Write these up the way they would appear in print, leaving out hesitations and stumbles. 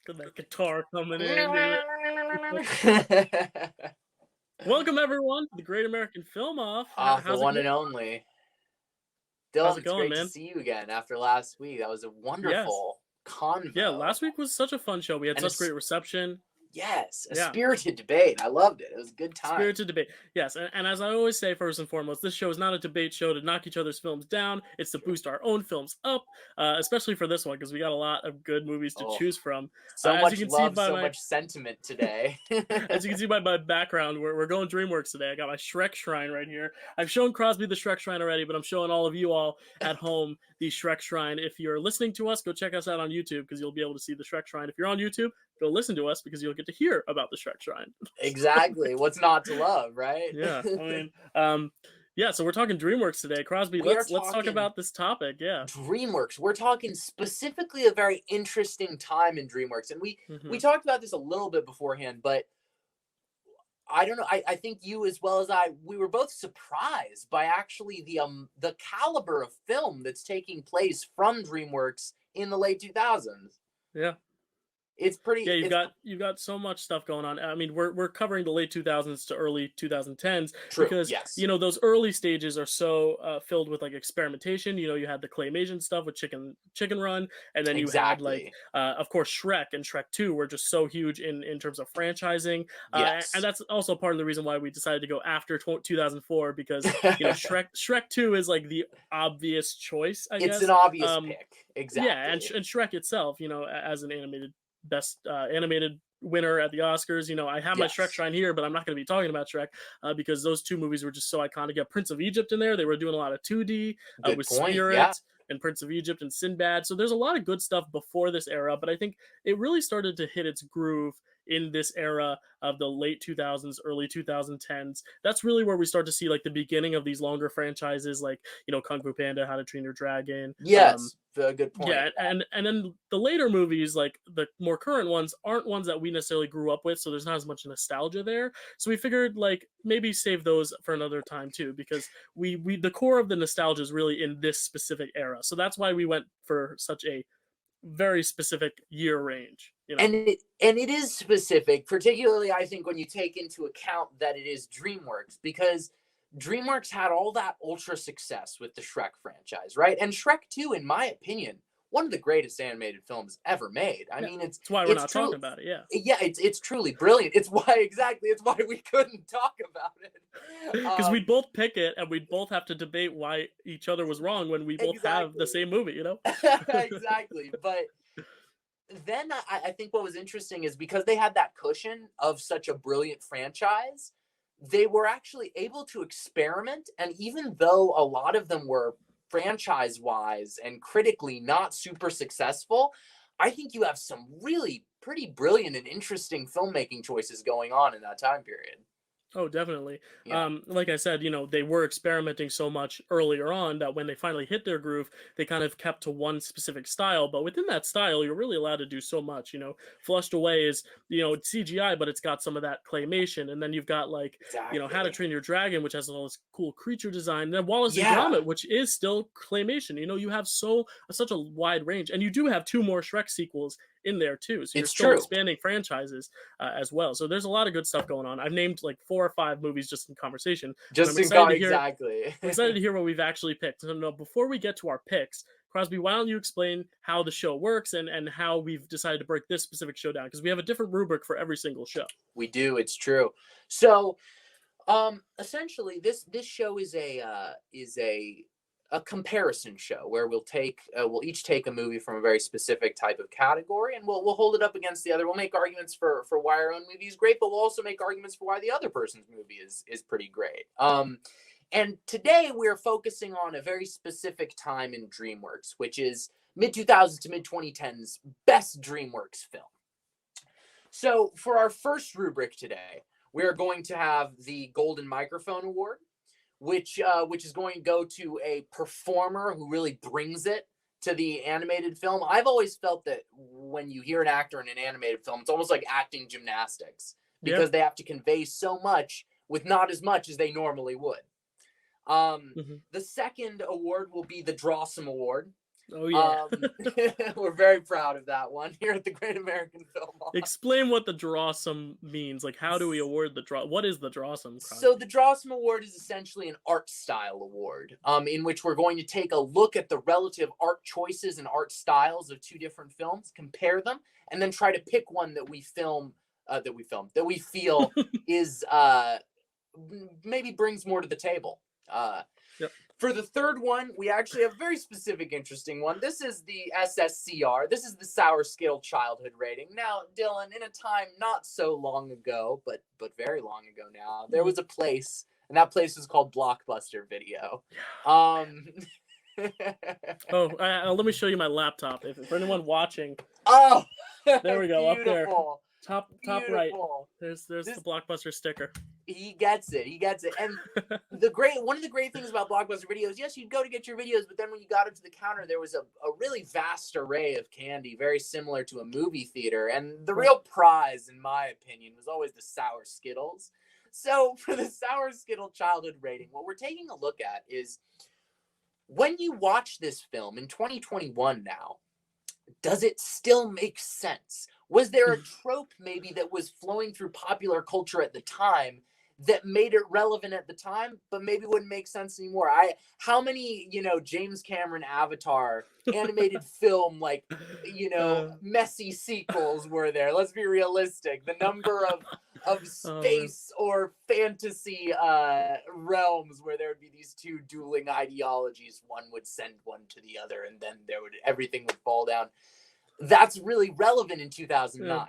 Got that guitar coming in, dude. Welcome everyone to the Great American Film Off. The How's it one going? and only. How's Dylan, it it's going, great to man? see you again after last week. That was a Yes. wonderful Yeah, convo. last week was such a fun show. We had And such great reception. a Yeah. spirited debate. I loved it. It was a good time. Spirited debate. Yes, and as I always say, first and foremost, this show is not a debate show to knock each other's films down. It's to boost our own films up, especially for this one, because we got a lot of good movies to Oh, choose from. so As you much can see love, by so my much sentiment today. As you can see by my background, we're going DreamWorks today. I got my Shrek shrine right here. I've shown Krosby the Shrek shrine already, but I'm showing all of you all at home the Shrek shrine. If you're listening to us, go check us out on YouTube because you'll be able to see the Shrek shrine. If you're on YouTube, go listen to us because you'll get to hear about the Shrek shrine. Exactly. What's not to love, right? Yeah, I mean, yeah. So we're talking DreamWorks today, Krosby. We are Let's talk talking about this topic. Yeah. DreamWorks. We're talking specifically a very interesting time in DreamWorks. And we talked about this a little bit beforehand, but I don't know. I think you as well as we were both surprised by actually the caliber of film that's taking place from DreamWorks in the late 2000s. Yeah. It's pretty. Yeah, you've got so much stuff going on. I mean, we're covering the late 2000s to early 2010s because yes. those early stages are so filled with like experimentation. You had the claymation stuff with Chicken Run, and then you had like of course Shrek and Shrek 2 were just so huge in terms of franchising. Yes. And that's also part of the reason why we decided to go after 2004 because Shrek 2 is like the obvious choice. I guess it's an obvious pick. Exactly. Yeah, and Shrek itself, as an best animated winner at the Oscars. I have my Shrek shrine here, but I'm not going to be talking about Shrek because those two movies were just so iconic. You have Prince of Egypt in there. They were doing a lot of 2D with Spirit and Prince of Egypt and Sinbad. So there's a lot of good stuff before this era, but I think it really started to hit its groove in this era of the late 2000s, early 2010s. That's really where we start to see like the beginning of these longer franchises like, Kung Fu Panda, How to Train Your Dragon. Yes, good point. Yeah, and then the later movies, like the more current ones, aren't ones that we necessarily grew up with, so there's not as much nostalgia there. So we figured like maybe save those for another time too, because we the core of the nostalgia is really in this specific era. So that's why we went for such a very specific year range. And it is specific, particularly I think when you take into account that it is DreamWorks, because DreamWorks had all that ultra success with the Shrek franchise, right? And Shrek 2, in my opinion, one of the greatest animated films ever made. I mean, it's why we're not talking about it. Yeah, it's truly brilliant. It's why we couldn't talk about it. Because we'd both pick it and we'd both have to debate why each other was wrong when we both have the same movie, Exactly. But then I think what was interesting is because they had that cushion of such a brilliant franchise, they were actually able to experiment. And even though a lot of them were franchise-wise and critically not super successful, I think you have some really pretty brilliant and interesting filmmaking choices going on in that time period. Oh, definitely. Yeah. Like I said, they were experimenting so much earlier on that when they finally hit their groove, they kind of kept to one specific style. But within that style, you're really allowed to do so much. Flushed Away is, it's CGI, but it's got some of that claymation. And then you've got like, How to Train Your Dragon, which has all this cool creature design. And then Wallace and Gromit, which is still claymation. You have such a wide range. And you do have 2 more Shrek sequels in there too, so you're still expanding franchises as well. So there's a lot of good stuff going on. I've named like 4 or 5 movies just in conversation. I'm excited to hear what we've actually picked. So no, before we get to our picks, Krosby, why don't you explain how the show works and how we've decided to break this specific show down? Because we have a different rubric for every single show. We do. It's true. So, essentially, this show is a comparison show where we'll each take a movie from a very specific type of category and we'll hold it up against the other. We'll make arguments for why our own movie is great, but we'll also make arguments for why the other person's movie is pretty great. And today we're focusing on a very specific time in DreamWorks, which is mid-2000s to mid-2010s best DreamWorks film. So for our first rubric today, we are going to have the Golden Microphone Award, which is going to go to a performer who really brings it to the animated film. I've always felt that when you hear an actor in an animated film, it's almost like acting gymnastics because they have to convey so much with not as much as they normally would. The second award will be the Drawstrom Award, Oh yeah. We're very proud of that one here at the Great American Film Hall. Explain what the Drawsome means. Like, how do we award the draw? What is the Drawsome? So the Drawstrom Award is essentially an art style award, in which we're going to take a look at the relative art choices and art styles of two different films, compare them, and then try to pick one that we feel is maybe brings more to the table. Yep. For the third one, we actually have a very specific, interesting one. This is the SSCR. This is the Sour Skittle Childhood Rating. Now, Dylan, in a time not so long ago, but very long ago now, there was a place, and that place was called Blockbuster Video. Oh, let me show you my laptop. For anyone watching. Oh, there we go. beautiful. Up there. Top Beautiful. right. There's the Blockbuster sticker. He gets it. And one of the great things about Blockbuster Videos, yes, you'd go to get your videos, but then when you got up to the counter, there was a really vast array of candy, very similar to a movie theater. And the real prize, in my opinion, was always the Sour Skittles. So for the Sour Skittle Childhood Rating, what we're taking a look at is, when you watch this film in 2021 now, does it still make sense? Was there a trope maybe that was flowing through popular culture at the time that made it relevant at the time, but maybe wouldn't make sense anymore? How many, James Cameron Avatar animated film, messy sequels were there? Let's be realistic. The number of space or fantasy realms where there would be these two dueling ideologies. One would send one to the other, and then everything would fall down. That's really relevant in 2009. Yeah.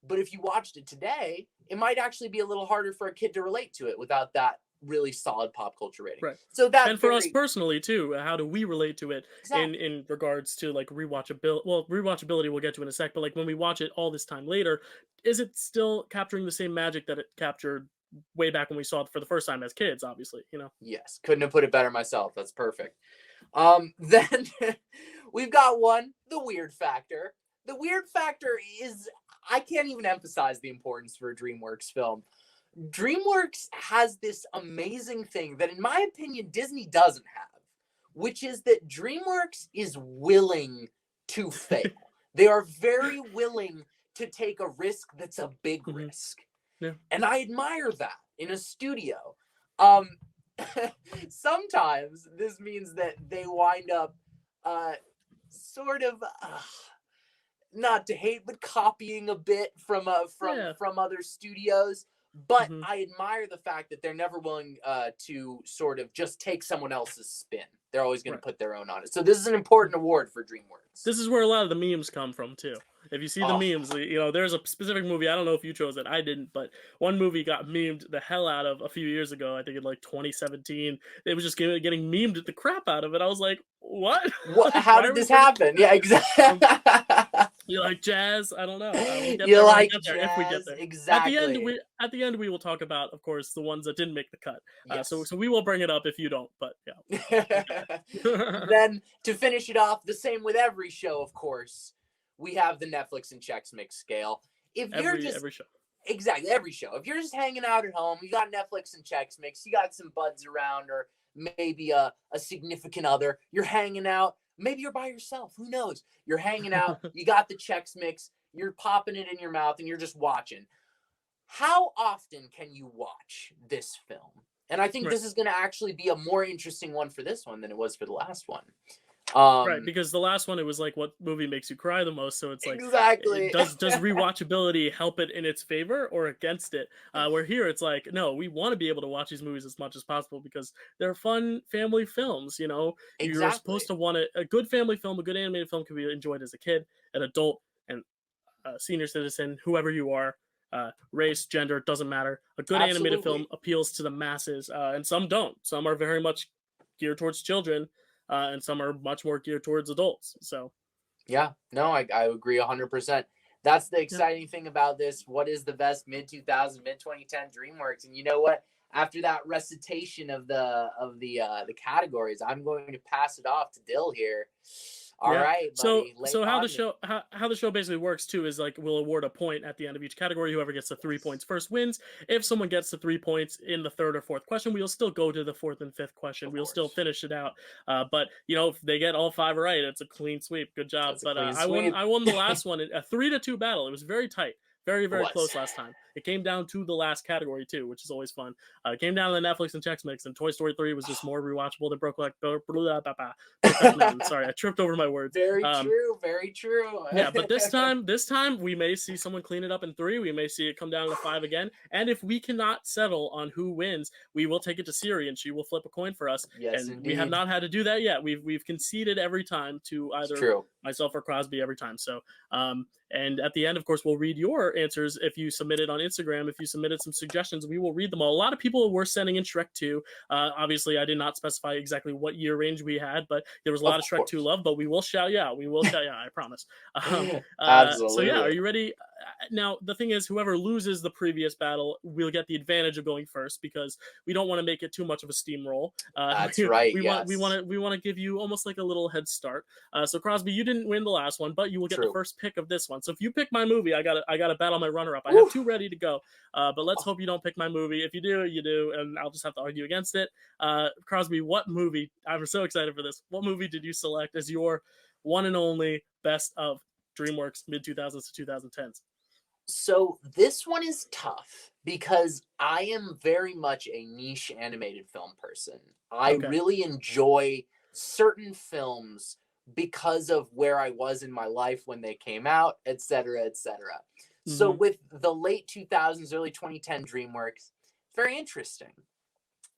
But if you watched it today, it might actually be a little harder for a kid to relate to it without that really solid pop culture rating. Right. So that, and for us personally too, how do we relate to it? Exactly. in regards to like rewatchability? Well, rewatchability we'll get to in a sec, but like when we watch it all this time later, is it still capturing the same magic that it captured way back when we saw it for the first time as kids? Obviously, Yes, couldn't have put it better myself. That's perfect. Then we've got the weird factor. The weird factor is, I can't even emphasize the importance for a DreamWorks film. DreamWorks has this amazing thing that, in my opinion, Disney doesn't have, which is that DreamWorks is willing to fail. They are very willing to take a risk that's a big risk. Yeah. And I admire that in a studio. Sometimes this means that they wind up sort of not to hate, but copying a bit from other studios. But I admire the fact that they're never willing to sort of just take someone else's spin. They're always going to put their own on it. So this is an important award for DreamWorks. This is where a lot of the memes come from too. If you see the memes, there's a specific movie. I don't know if you chose it. I didn't, but one movie got memed the hell out of a few years ago. I think in like 2017. It was just getting memed the crap out of it. I was like, what? How did this happen? Yeah, exactly. You like jazz? I don't know. You like jazz? If we get there. Exactly. At the end, we will talk about, of course, the ones that didn't make the cut. Yes. So we will bring it up if you don't. But yeah. Then to finish it off, the same with every show, of course, we have the Netflix and Chex Mix scale. If you're every show. Exactly, every show. If you're just hanging out at home, you got Netflix and Chex Mix, you got some buds around, or maybe a significant other, you're hanging out. Maybe you're by yourself. Who knows? You're hanging out. You got the Chex Mix. You're popping it in your mouth, and you're just watching. How often can you watch this film? And I think this is going to actually be a more interesting one for this one than it was for the last one. Right, because the last one, it was like, what movie makes you cry the most? So it's like, exactly. Does rewatchability help it in its favor or against it? Where here it's like, no, we want to be able to watch these movies as much as possible because they're fun family films. Exactly. You're supposed to want a good family film, a good animated film can be enjoyed as a kid, an adult, and a senior citizen, whoever you are. Race, gender, doesn't matter. A good animated film appeals to the masses, and some don't. Some are very much geared towards children. And some are much more geared towards adults. So, yeah, no, I agree 100%. That's the exciting thing about this. What is the best mid-2000s, mid-2010 DreamWorks? And you know what? After that recitation of the categories, I'm going to pass it off to Dill here. All Yeah. right, buddy. Lay So it how on the me. show how the show basically works too is like we'll award a point at the end of each category. Whoever gets the 3 points first wins. If someone gets the 3 points in the third or fourth question, we'll still go to the fourth and fifth question. Of We'll still course. finish it out. But if they get all 5 right, it's a clean sweep. Good job. That's a But clean I sweep. won the last one, a 3-2 battle. It was very tight. Very, very was. close last time. It came down to the last category too, which is always fun. It came down to the Netflix and Chex Mix, and Toy Story 3 was just more rewatchable than Brokeback Mountain. Sorry, I tripped over my words. Very true. Very true. Yeah, but this time we may see someone clean it up in 3. We may see it come down to 5 again. And if we cannot settle on who wins, we will take it to Siri, and she will flip a coin for us. Yes, and indeed. we have not had to do that yet. We've conceded every time to either myself or Krosby every time. So and at the end, of course, we'll read your answers if you submit it on Instagram. If you submitted some suggestions, we will read them all. A lot of people were sending in Shrek 2. Obviously, I did not specify exactly what year range we had, but there was a lot of Shrek 2 love. But we will shout you out. We will shout you out, I promise. Absolutely. So yeah, are you ready? Now, the thing is, whoever loses the previous battle will get the advantage of going first because we don't want to make it too much of a steamroll. That's right. We want to give you almost like a little head start. So Krosby, you didn't win the last one, but you will get the first pick of this one. So if you pick my movie, I gotta battle my runner-up. I have 2 ready to go. But let's hope you don't pick my movie. If you do, you do, and I'll just have to argue against it. Krosby, what movie? I'm so excited for this. What movie did you select as your one and only best of DreamWorks mid-2000s to 2010s? So this one is tough because I am very much a niche animated film person. I really enjoy certain films because of where I was in my life when they came out, etc., etc. So with the late 2000s, early 2010 DreamWorks, very interesting.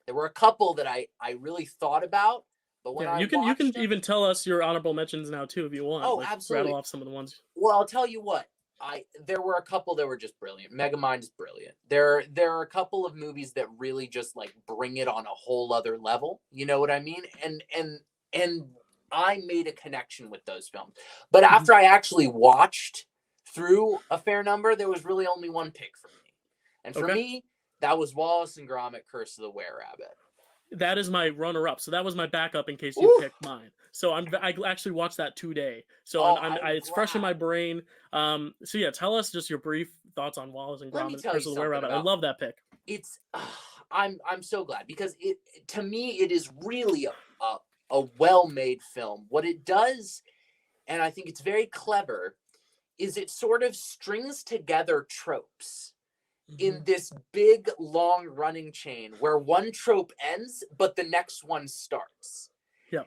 There were a couple that I really thought about, but when you can even tell us your honorable mentions now too if you want. Oh, absolutely. Rattle off some of the ones. Well, I'll tell you what. There were a couple that were just brilliant. Megamind is brilliant. There are a couple of movies that really just like bring it on a whole other level. You know what I mean? And I made a connection with those films. But after I actually watched through a fair number, there was really only one pick for me. And for me, that was Wallace and Gromit: Curse of the Were-Rabbit. That is my runner-up. So that was my backup in case you picked mine. So I actually watched that today. So it's fresh in my brain. So yeah, tell us just your brief thoughts on Wallace and Gromit: Curse of the Were-Rabbit. I love that pick. It's I'm so glad because to me it is really a well-made film. What it does, and I think it's very clever, is it sort of strings together tropes in this big, long running chain where one trope ends, but the next one starts. Yeah.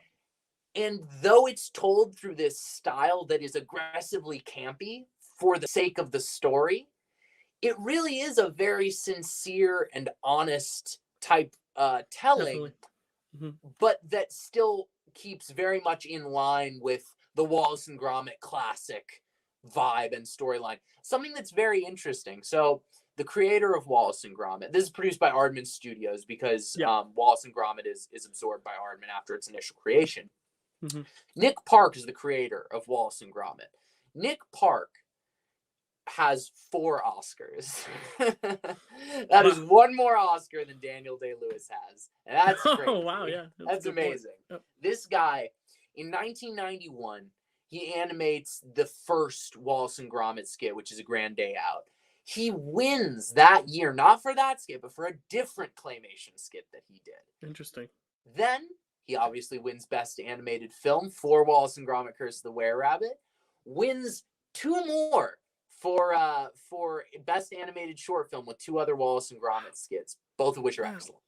And though it's told through this style that is aggressively campy for the sake of the story, it really is a very sincere and honest type telling, but that still keeps very much in line with the Wallace and Gromit classic vibe and storyline. Something that's very interesting. So the creator of Wallace and Gromit, this is produced by Aardman Studios because Wallace and Gromit is absorbed by Aardman after its initial creation. Nick Park is the creator of Wallace and Gromit. Nick Park has 4 Oscars. That is one more Oscar than Daniel Day-Lewis has. And that's great. Oh, wow, yeah. That's amazing. This guy, in 1991, he animates the first Wallace and Gromit skit, which is A Grand Day Out. He wins that year, not for that skit, but for a different claymation skit that he did. Interesting. Then he obviously wins Best Animated Film for Wallace and Gromit: Curse of the Were-Rabbit. Wins 2 more for Best Animated Short Film with 2 other Wallace and Gromit skits, both of which are excellent.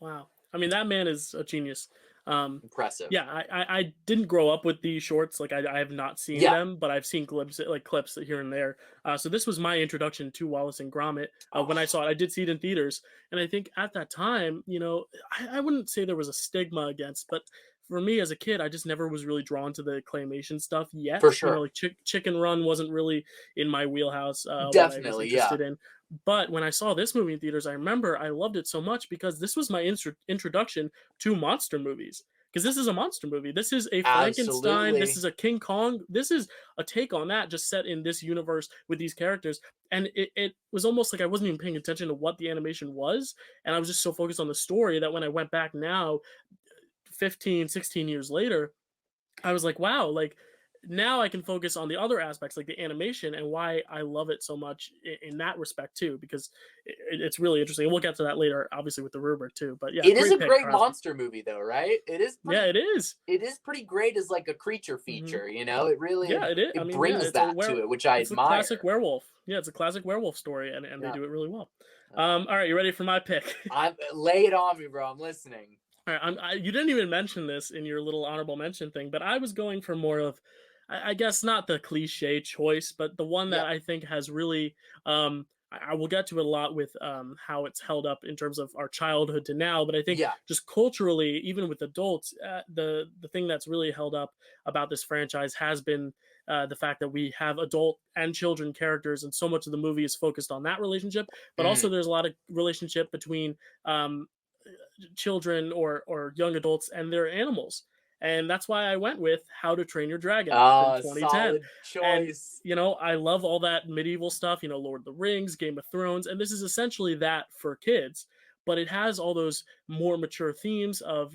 Wow. I mean, that man is a genius. Impressive. Yeah, I didn't grow up with these shorts. Like I have not seen them, but I've seen clips here and there. So this was my introduction to Wallace and Gromit. When I saw it, I did see it in theaters, and I think at that time, I wouldn't say there was a stigma against, but for me as a kid, I just never was really drawn to the claymation stuff yet. For sure, like Chicken Run wasn't really in my wheelhouse. Definitely, interested in. But when I saw this movie in theaters, I remember I loved it so much because this was my introduction to monster movies. Because this is a monster movie. This is a Frankenstein. Absolutely. This is a King Kong. This is a take on that, just set in this universe with these characters. And it was almost like I wasn't even paying attention to what the animation was. And I was just so focused on the story that when I went back now, 15, 16 years later, I was like, wow, like now I can focus on the other aspects like the animation and why I love it so much in that respect too, because it's really interesting. We'll get to that later, obviously with the rubric too. But yeah, It is great a pick, great Crosby. monster movie though, right? Yeah, it is. It is pretty great as like a creature Hmm. feature, you know? It really Yeah, it is. I it mean, yeah, brings that to it, which I it's a classic admire. werewolf. Yeah, it's a classic werewolf story, and they Yeah. do it really well. Yeah. All right, you ready for my pick? I'm lay it on me, bro. I'm listening. All right, you didn't even mention this in your little honorable mention thing, but I was going for more of, I guess not the cliche choice, but the one that Yeah. I think has really, I will get to it a lot with how it's held up in terms of our childhood to now. But I think Yeah. just culturally, even with adults, the thing that's really held up about this franchise has been the fact that we have adult and children characters, and so much of the movie is focused on that relationship. But Mm. also, there's a lot of relationship between children or young adults and their animals. And that's why I went with How to Train Your Dragon from 2010. Solid And choice. I love all that medieval stuff, Lord of the Rings, Game of Thrones, and this is essentially that for kids, but it has all those more mature themes of,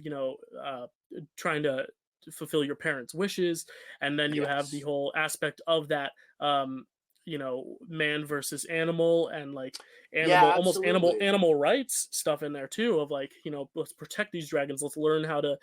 trying to fulfill your parents' wishes, and then you have the Yes. whole aspect of that man versus animal, and like Yeah, almost animal absolutely. animal rights stuff in there too, of like, let's protect these dragons, let's learn how to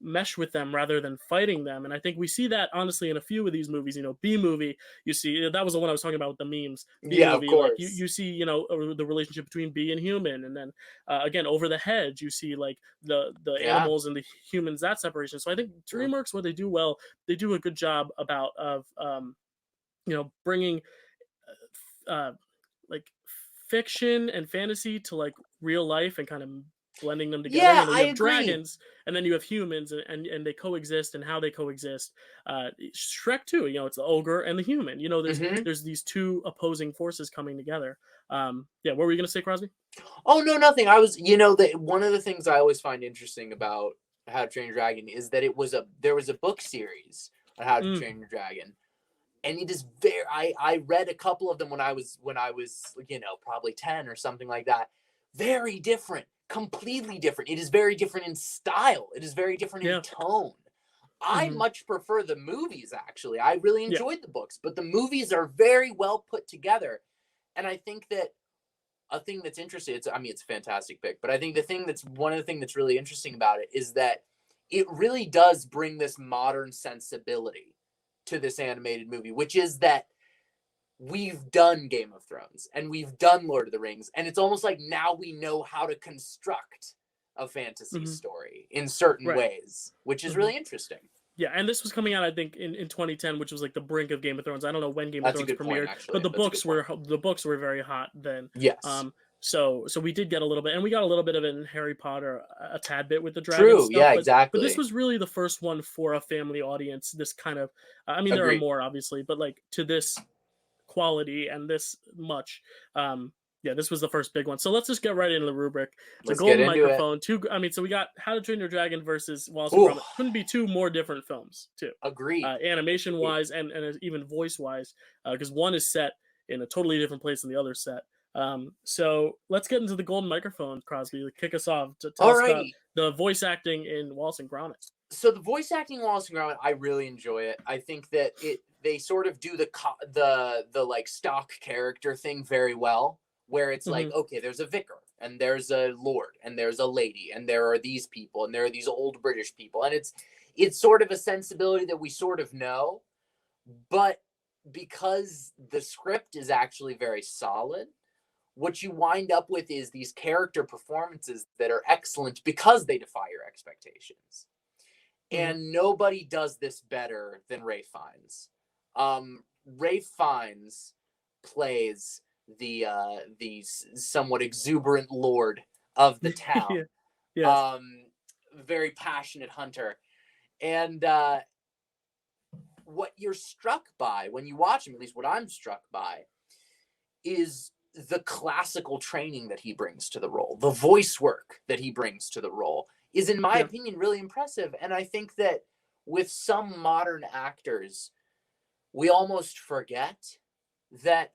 mesh with them rather than fighting them. And I think we see that honestly in a few of these movies. B movie, you see, that was the one I was talking about with the memes. B Yeah, of movie, like you course. you see, the relationship between bee and human, and then again, Over the Hedge, you see like the Yeah. animals and the humans, that separation. So I think True. DreamWorks, what they do well, they do a good job about of bringing uh, like fiction and fantasy to like real life and kind of blending them together. Yeah, You I have agree. dragons, and then you have humans, and they coexist, and how they coexist. Shrek too, it's the ogre and the human. Hmm. There's these two opposing forces coming together. Yeah, what were you gonna say, Crosby? Oh no, nothing. I was, that one of the things I always find interesting about How to Train Your Dragon is that there was a book series on How to Mm, Train Your Dragon, and it is very. I read a couple of them when I was probably 10 or something like that. Very different, completely different. It is very different in style. It is very different in yeah. tone. I Hmm. much prefer the movies, actually. I really Yeah. enjoyed the books, but the movies are very well put together. And I think that a thing that's interesting, it's a fantastic pick, but I think one of the things that's really interesting about it is that it really does bring this modern sensibility to this animated movie, which is that we've done Game of Thrones and we've done Lord of the Rings, and it's almost like now we know how to construct a fantasy Hmm. story in certain Right. ways, which is Hmm. really interesting. Yeah, and this was coming out, I think, in 2010, which was like the brink of Game of Thrones. I don't know when Game of That's a Thrones good point, premiered, but actually. That's a good point. the books were very hot then. Yes. So we did get a little bit, and we got a little bit of it in Harry Potter, a tad bit with the dragon True. stuff, Yeah, but this exactly. was really the first one for a family audience. This kind of, I mean, there are Agreed. more obviously, but like to this quality and this much. Yeah, this was the first big one. So let's just get right into the rubric. The Let's get golden into it. microphone. So we got How to Train Your Dragon versus Wallace and Ooh, Gromit. Couldn't be two more different films, too. agreed. Animation Agreed. wise and even voice wise, because one is set in a totally different place than the other set. So let's get into the golden microphone, Crosby. Kick us off to tell us about Alrighty. the voice acting in Wallace and Gromit. So the voice acting in Wallace and Gromit, I really enjoy it. I think that they sort of do the like stock character thing very well, where it's like, Mm-hmm. okay, there's a vicar and there's a lord and there's a lady and there are these people and there are these old British people, and it's sort of a sensibility that we sort of know, but because the script is actually very solid, what you wind up with is these character performances that are excellent because they defy your expectations. Mm-hmm. And nobody does this better than Ray Fiennes. Ray Fiennes plays the somewhat exuberant lord of the Yeah. town, Yes. very passionate hunter, and what you're struck by when you watch him, at least what I'm struck by, is the classical training that he brings to the role, the voice work that he brings to the role is, in my Yeah. opinion, really impressive. And I think that with some modern actors, we almost forget that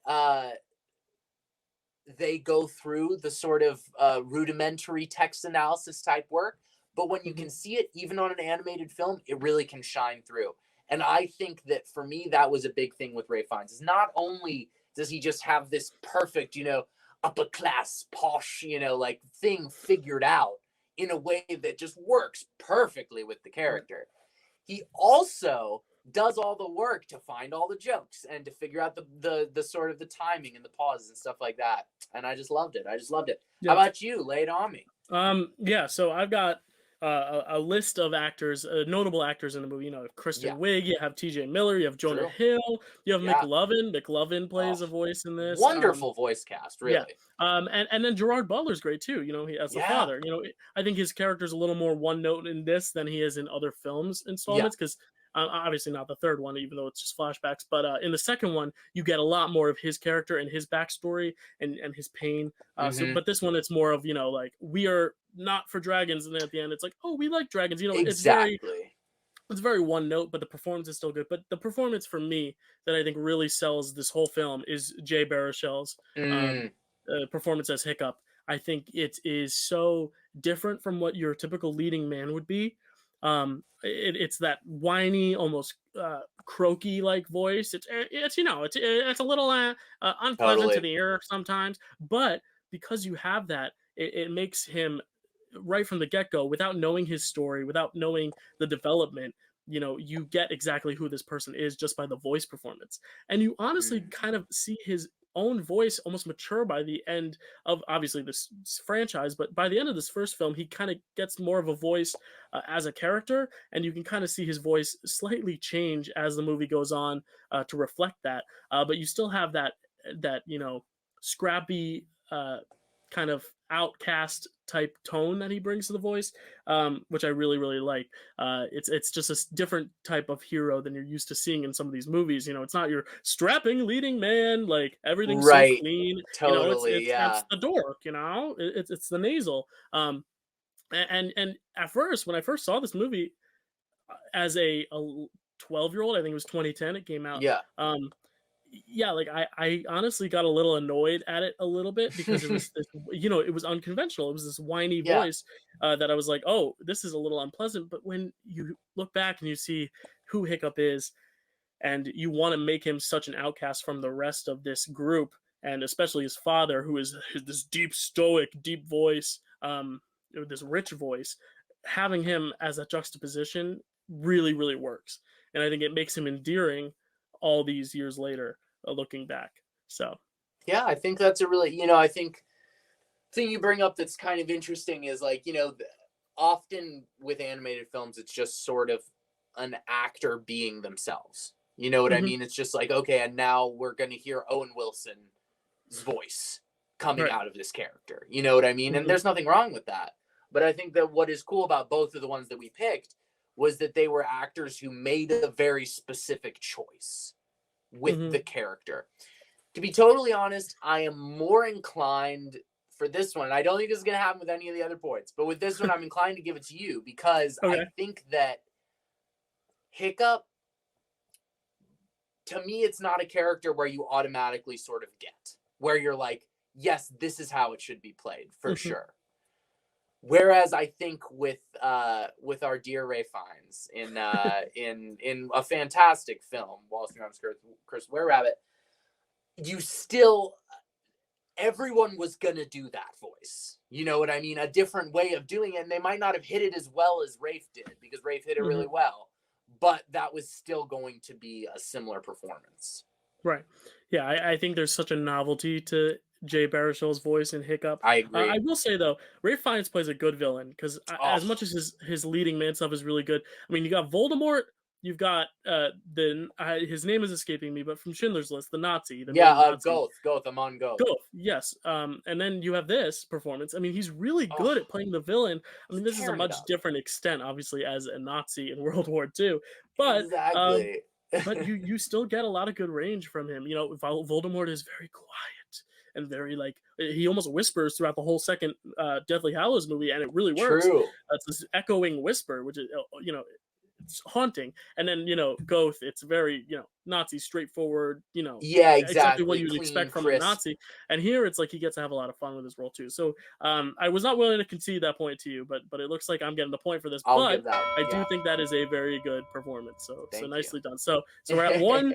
they go through the sort of rudimentary text analysis type work. but when you can see it even on an animated film, it really can shine through. And I think that for me, that was a big thing with Ralph Fiennes. Is not only does he just have this perfect, upper class, posh, like thing figured out in a way that just works perfectly with the character. He also does all the work to find all the jokes and to figure out the sort of the timing and the pauses and stuff like that. And I just loved it. Yeah. How about you? Lay it on me. Yeah, so I've got a list of actors, notable actors in the movie. Kristen Wiig, you have T.J. Miller, you have Jonah True. Hill, you have Yeah. McLovin. McLovin plays a voice in this. Wonderful voice cast, really. Yeah. And then Gerard Butler's great too. He as the father. I think his character's a little more one note in this than he is in other films installments because. Obviously not the third one, even though it's just flashbacks. But in the second one, you get a lot more of his character and his backstory and his pain. But this one, it's more of like we are not for dragons, and then at the end, it's like, oh, we like dragons. Exactly. It's very one note, but the performance is still good. But the performance for me that I think really sells this whole film is Jay Baruchel's performance as Hiccup. I think it is so different from what your typical leading man would be. It's that whiny, almost croaky like voice. It's a little unpleasant to the ear sometimes, but because you have that, it makes him right from the get-go, without knowing his story, without knowing the development, you get exactly who this person is just by the voice performance, and you honestly kind of see his own voice almost mature by the end of obviously this franchise, but by the end of this first film, he kind of gets more of a voice as a character, and you can kind of see his voice slightly change as the movie goes on to reflect that. But you still have that scrappy kind of outcast type tone that he brings to the voice, which I really, really like. It's just a different type of hero than you're used to seeing in some of these movies. It's not your strapping leading man, like everything's so clean. Totally, it's the dork. It's the nasal. And at first, when I first saw this movie as a 12-year-old, I think it was 2010, it came out. Like I honestly got a little annoyed at it a little bit because it was this, it was unconventional. It was this whiny voice that I was like, oh, this is a little unpleasant. But when you look back and you see who Hiccup is, and you want to make him such an outcast from the rest of this group, and especially his father, who is this deep stoic, deep voice, this rich voice, having him as a juxtaposition really, really works. And I think it makes him endearing all these years later, looking back. So yeah, I think that's a really, I think thing you bring up that's kind of interesting is like, often with animated films, it's just sort of an actor being themselves. You know what I mean? It's just like, okay, and now we're going to hear Owen Wilson's voice coming out of this character. You know what I mean? And there's nothing wrong with that. But I think that what is cool about both of the ones that we picked was that they were actors who made a very specific choice with the character. To be totally honest, I am more inclined for this one. I don't think this is going to happen with any of the other points, but with this one, I'm inclined to give it to you because I think that Hiccup, to me, it's not a character where you automatically sort of get, where you're like, yes, this is how it should be played for sure. Whereas I think with our dear Ralph Fiennes in a fantastic film, Wallace and Gromit, Curse Were Rabbit, you still, everyone was gonna do that voice. You know what I mean? A different way of doing it, and they might not have hit it as well as Rafe did because Rafe hit it really well, but that was still going to be a similar performance. Right. Yeah, I think there's such a novelty to Jay Baruchel's voice in Hiccup. I agree. I will say though, Ralph Fiennes plays a good villain because as much as his leading man stuff is really good, I mean, you got Voldemort, you've got his name is escaping me, but from Schindler's List, the Nazi. Goth, Amon Goth. Goth, yes. And then you have this performance. I mean, he's really good at playing the villain. I mean, this is a much different extent, obviously, as a Nazi in World War II, but but you still get a lot of good range from him. Voldemort is very quiet and very he almost whispers throughout the whole second Deathly Hallows movie, and it really works. True. It's this echoing whisper, which is it's haunting. And then, you know, Goth, it's very, you know, Nazi straightforward, you know, Yeah, exactly what exactly. you would Clean, expect from a crisp. Nazi. And here it's like he gets to have a lot of fun with his role too. So I was not willing to concede that point to you, but it looks like I'm getting the point for this. I'll But give that. I do Yeah, think that is a very good performance. So thank you. nicely done. So we're at 1-0,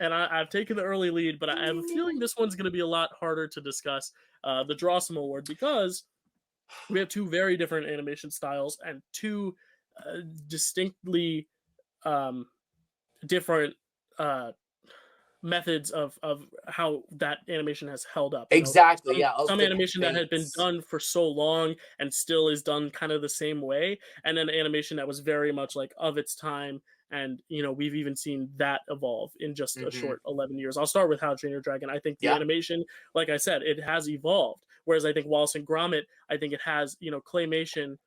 and I've taken the early lead, but I have a feeling this one's going to be a lot harder to discuss. The Drawstrom Award, because we have two very different animation styles and two distinctly different methods of how that animation has held up. You know, Exactly. Yeah. Of some the animation that had been debates. done for so long and still is done kind of the same way, and then animation that was very much like of its time. And you know, we've even seen that evolve in just a short 11 years. I'll start with How to Train Your Dragon. I think the Yeah. animation, like I said, it has evolved. Whereas I think Wallace and Gromit, I think it has, you know, claymation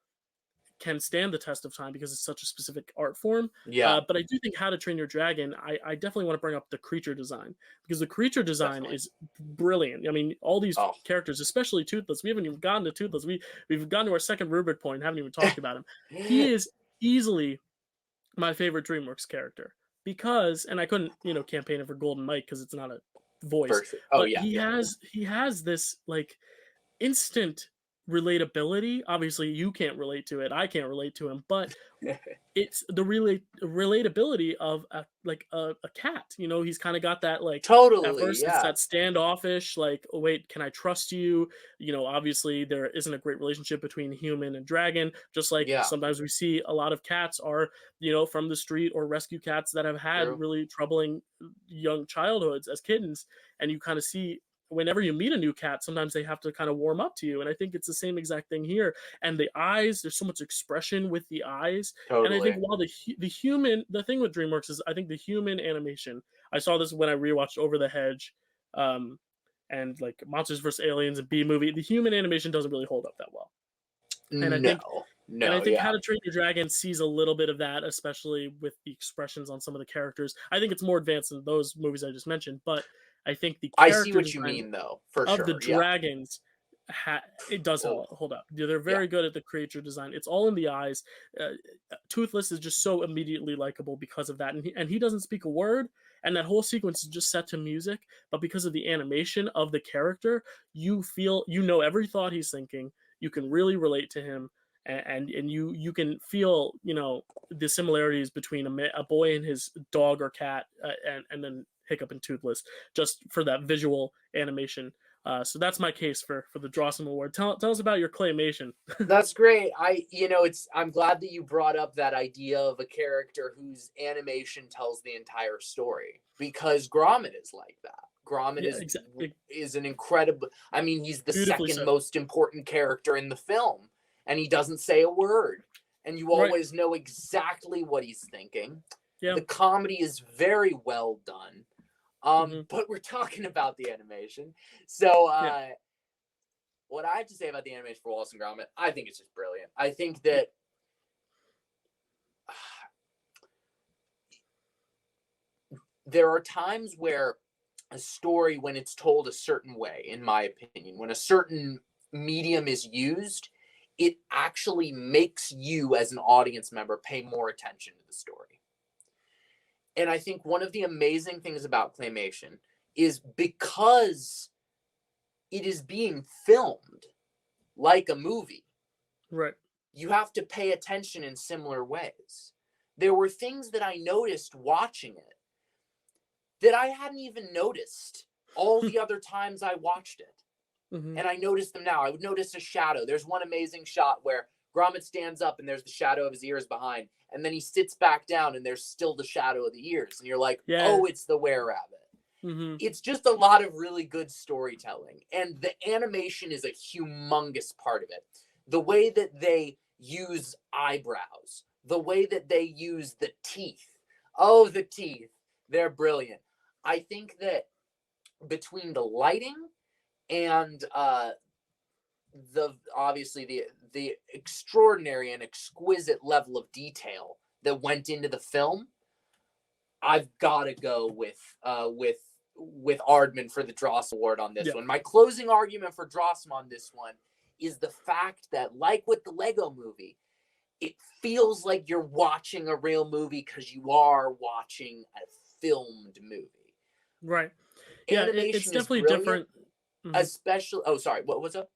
can stand the test of time because it's such a specific art form. Yeah. But I do think How to Train Your Dragon, I definitely want to bring up the creature design, because the creature design Definitely. is brilliant. I mean, all these Oh. characters, especially Toothless, we haven't even gotten to Toothless. We've gotten to our second rubric point, haven't even talked about him. He is easily my favorite DreamWorks character because, and I couldn't, you know, campaign it for Golden Mike because it's not a voice, Sure. Oh but yeah. he has this like instant relatability. Obviously, you can't relate to it. I can't relate to him, but it's the relatability of a cat. You know, he's kind of got that like at Totally. first it's Yeah. that standoffish like, oh wait, can I trust you? You know, obviously there isn't a great relationship between human and dragon. Just like Yeah. sometimes we see a lot of cats are, you know, from the street or rescue cats that have had True. really troubling young childhoods as kittens, and you kind of see whenever you meet a new cat, sometimes they have to kind of warm up to you. And I think it's the same exact thing here. And the eyes, there's so much expression with the eyes. And I think Totally. while the thing with DreamWorks is I think the human animation, I saw this when I rewatched Over the Hedge, and like Monsters vs. Aliens and B Movie, the human animation doesn't really hold up that well. And I think No. How Yeah. to Train Your Dragon sees a little bit of that, especially with the expressions on some of the characters. I think it's more advanced than those movies I just mentioned, but I think the I see character what you design mean, though. For of the sure. Yeah. dragons, it does Oh. hold up. They're Yeah. very good at the creature design. It's all in the eyes. Toothless is just so immediately likable because of that, and he doesn't speak a word. And that whole sequence is just set to music, but because of the animation of the character, you feel, you know, every thought he's thinking. You can really relate to him, and you can feel, you know, the similarities between a boy and his dog or cat, and then Hiccup and Toothless, just for that visual animation. So that's my case for the Drawstrom Award. Tell us about your claymation. That's great. I'm glad that you brought up that idea of a character whose animation tells the entire story, because Gromit is like that. Gromit Yeah, exactly. is an incredible. I mean, he's the Beautifully second said. most important character in the film, and he doesn't say a word, and you Right. always know exactly what he's thinking. Yeah. The comedy is very well done. Mhm. But we're talking about the animation. So Yeah. what I have to say about the animation for Wallace and Gromit, I think it's just brilliant. I think that there are times where a story, when it's told a certain way, in my opinion, when a certain medium is used, it actually makes you as an audience member pay more attention to the story. And I think one of the amazing things about claymation is because it is being filmed like a movie, Right. you have to pay attention in similar ways. There were things that I noticed watching it that I hadn't even noticed all the other times I watched it. Mhm. And I noticed them now. I would notice a shadow. There's one amazing shot where Gromit stands up and there's the shadow of his ears behind. And then he sits back down and there's still the shadow of the ears. And you're like, Yeah. oh, it's the were-rabbit. Mhm. It's just a lot of really good storytelling. And the animation is a humongous part of it. The way that they use eyebrows, the way that they use the teeth. Oh, the teeth. They're brilliant. I think that between the lighting and the extraordinary and exquisite level of detail that went into the film, I've got to go with Aardman for the Drawstrom Award on this one. My closing argument for Drawstrom on this one is the fact that, like with the Lego Movie, it feels like you're watching a real movie because you are watching a filmed movie. Right. Yeah, it's Animation is definitely brilliant, different. Mhm. especially. Oh, sorry. What was up?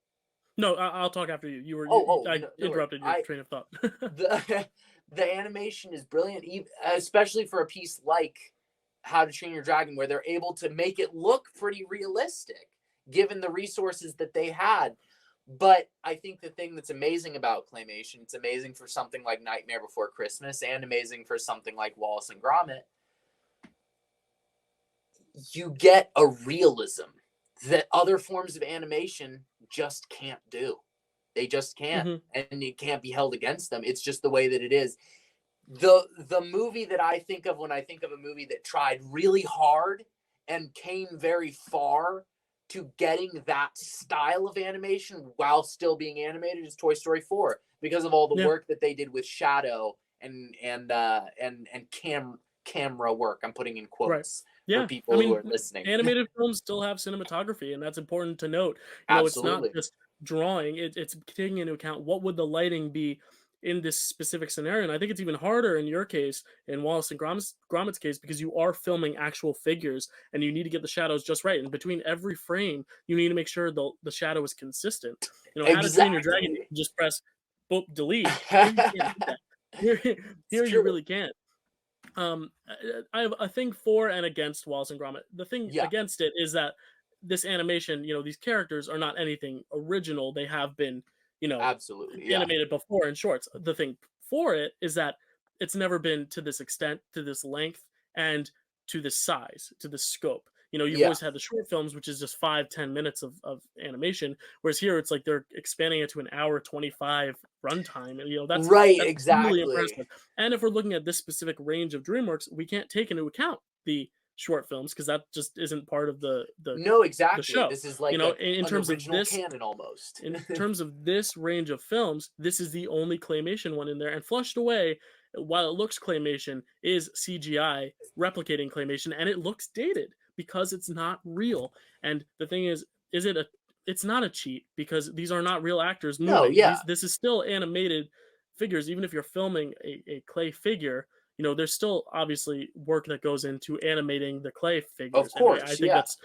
No, I'll talk after you. I No, no worries. interrupted your train of thought. The the animation is brilliant, especially for a piece like How to Train Your Dragon, where they're able to make it look pretty realistic, given the resources that they had. But I think the thing that's amazing about claymation, it's amazing for something like Nightmare Before Christmas, and amazing for something like Wallace and Gromit. You get a realism that other forms of animation just can't do. They just can't, and it can't be held against them. It's just the way that it is. The movie that I think of when I think of a movie that tried really hard and came very far to getting that style of animation while still being animated is Toy Story 4, because of all the work that they did with shadow and camera work. I'm putting in quotes for people who are listening. Animated films still have cinematography, and that's important to note. Absolutely. It's not just drawing; it's taking into account what would the lighting be in this specific scenario. And I think it's even harder in your case, in Wallace and Gromit's case, because you are filming actual figures, and you need to get the shadows just right. And between every frame, you need to make sure the shadow is consistent. How to Train Your Dragon, you can just press boop delete. Here you can't do that. Here you really can't. I have a thing for and against Wallace and Gromit. The thing against it is that this animation, these characters are not anything original. They have been, absolutely animated before in shorts. The thing for it is that it's never been to this extent, to this length, and to this size, to this scope. You've always had the short films, which is just 5-10 minutes of animation, whereas here it's like they're expanding it to an hour 25 runtime, and that's exactly. really impressive. And if we're looking at this specific range of DreamWorks, we can't take into account the short films because that just isn't part of the show. This is like in terms of this canon almost. In terms of this range of films, this is the only claymation one in there, and Flushed Away, while it looks claymation, is CGI replicating claymation, and it looks dated because it's not real. And the thing is it's not a cheat because these are not real actors moving. This is still animated figures. Even if you're filming a clay figure, there's still obviously work that goes into animating the clay figures. Of course, I think that's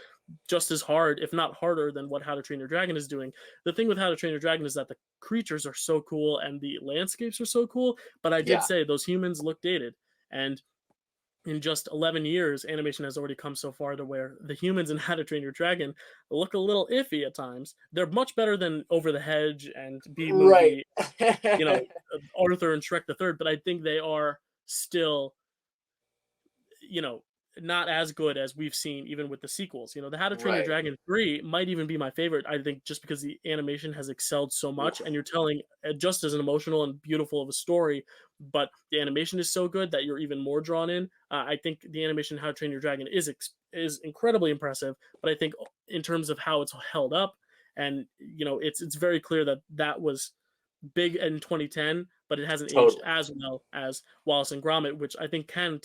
just as hard, if not harder, than what How to Train Your Dragon is doing. The thing with How to Train Your Dragon is that the creatures are so cool and the landscapes are so cool, but I did say those humans look dated. And in just 11 years, animation has already come so far to where the humans in How to Train Your Dragon look a little iffy at times. They're much better than Over the Hedge and B-movie, Arthur and Shrek the Third, but I think they are still, not as good as we've seen even with the sequels. The How to Train Your Dragon 3 might even be my favorite, I think, just because the animation has excelled so much and you're telling just as an emotional and beautiful of a story, but the animation is so good that you're even more drawn in. I think the animation in How to Train Your Dragon is incredibly impressive, but I think in terms of how it's held up, and it's very clear that was big in 2010, but it hasn't aged as well as Wallace and Gromit, which I think can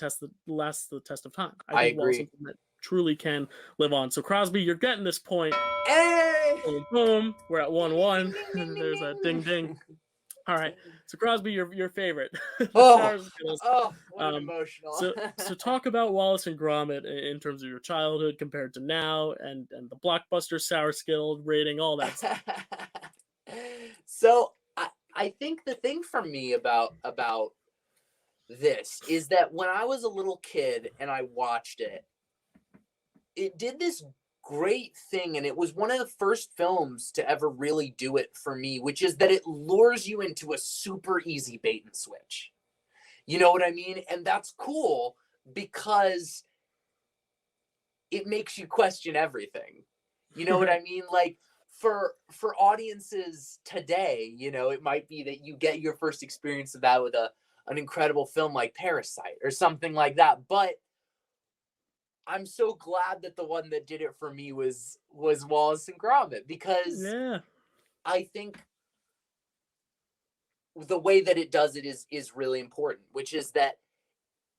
last the test of time. I think agree. Wallace and Gromit truly can live on. So Krosby, you're getting this point. Hey! Boom, boom. We're at 1-1. There's that ding ding. All right. So Krosby, your favorite. What emotional. So talk about Wallace and Gromit in terms of your childhood compared to now, and the blockbuster sour skill rating, all that stuff. So I think the thing for me about this is that when I was a little kid and I watched it, it did this great thing, and it was one of the first films to ever really do it for me, which is that it lures you into a super easy bait and switch. You know what I mean? And that's cool because it makes you question everything. You know what I mean? Like, for audiences today, it might be that you get your first experience of that with an incredible film like Parasite or something like that. But I'm so glad that the one that did it for me was Wallace and Gromit, because I think the way that it does it is really important, which is that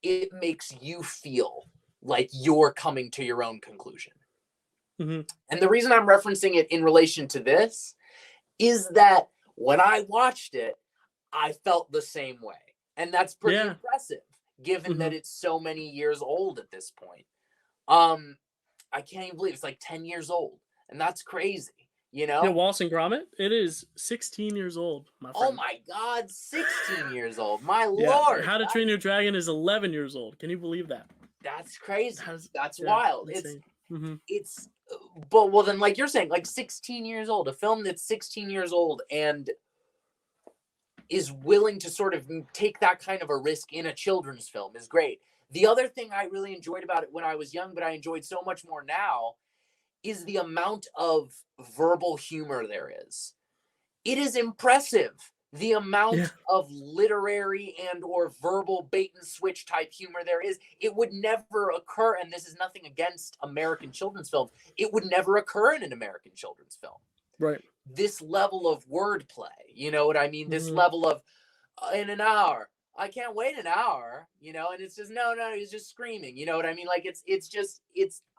it makes you feel like you're coming to your own conclusion. Mm-hmm. And the reason I'm referencing it in relation to this is that when I watched it, I felt the same way. And that's pretty Yeah. impressive, given that Mhm. it's so many years old at this point. I can't even believe it's like 10 years old. And that's crazy, you Yeah, know? Wallace and Gromit, it is 16 years old, my Oh friend. my God, 16 years old. My Yeah, Lord. How to Train Your Dragon is 11 years old. Can you believe that? That's crazy. That's That's yeah, wild. insane. Mhm. It's, but well, then, like you're saying, like 16 years old, a film that's 16 years old and is willing to sort of take that kind of a risk in a children's film is great. The other thing I really enjoyed about it when I was young, but I enjoyed so much more now, is the amount of verbal humor there is. It is impressive the Yeah. amount of literary and or verbal bait and switch type humor there is. It would never occur, and this is nothing against American children's films, it would never occur in an American children's film. Right. This level of wordplay, you know what I mean? This Mhm. level of in an hour, I can't wait an hour, you know, and it's just no, he's just screaming, you know what I mean? Like it's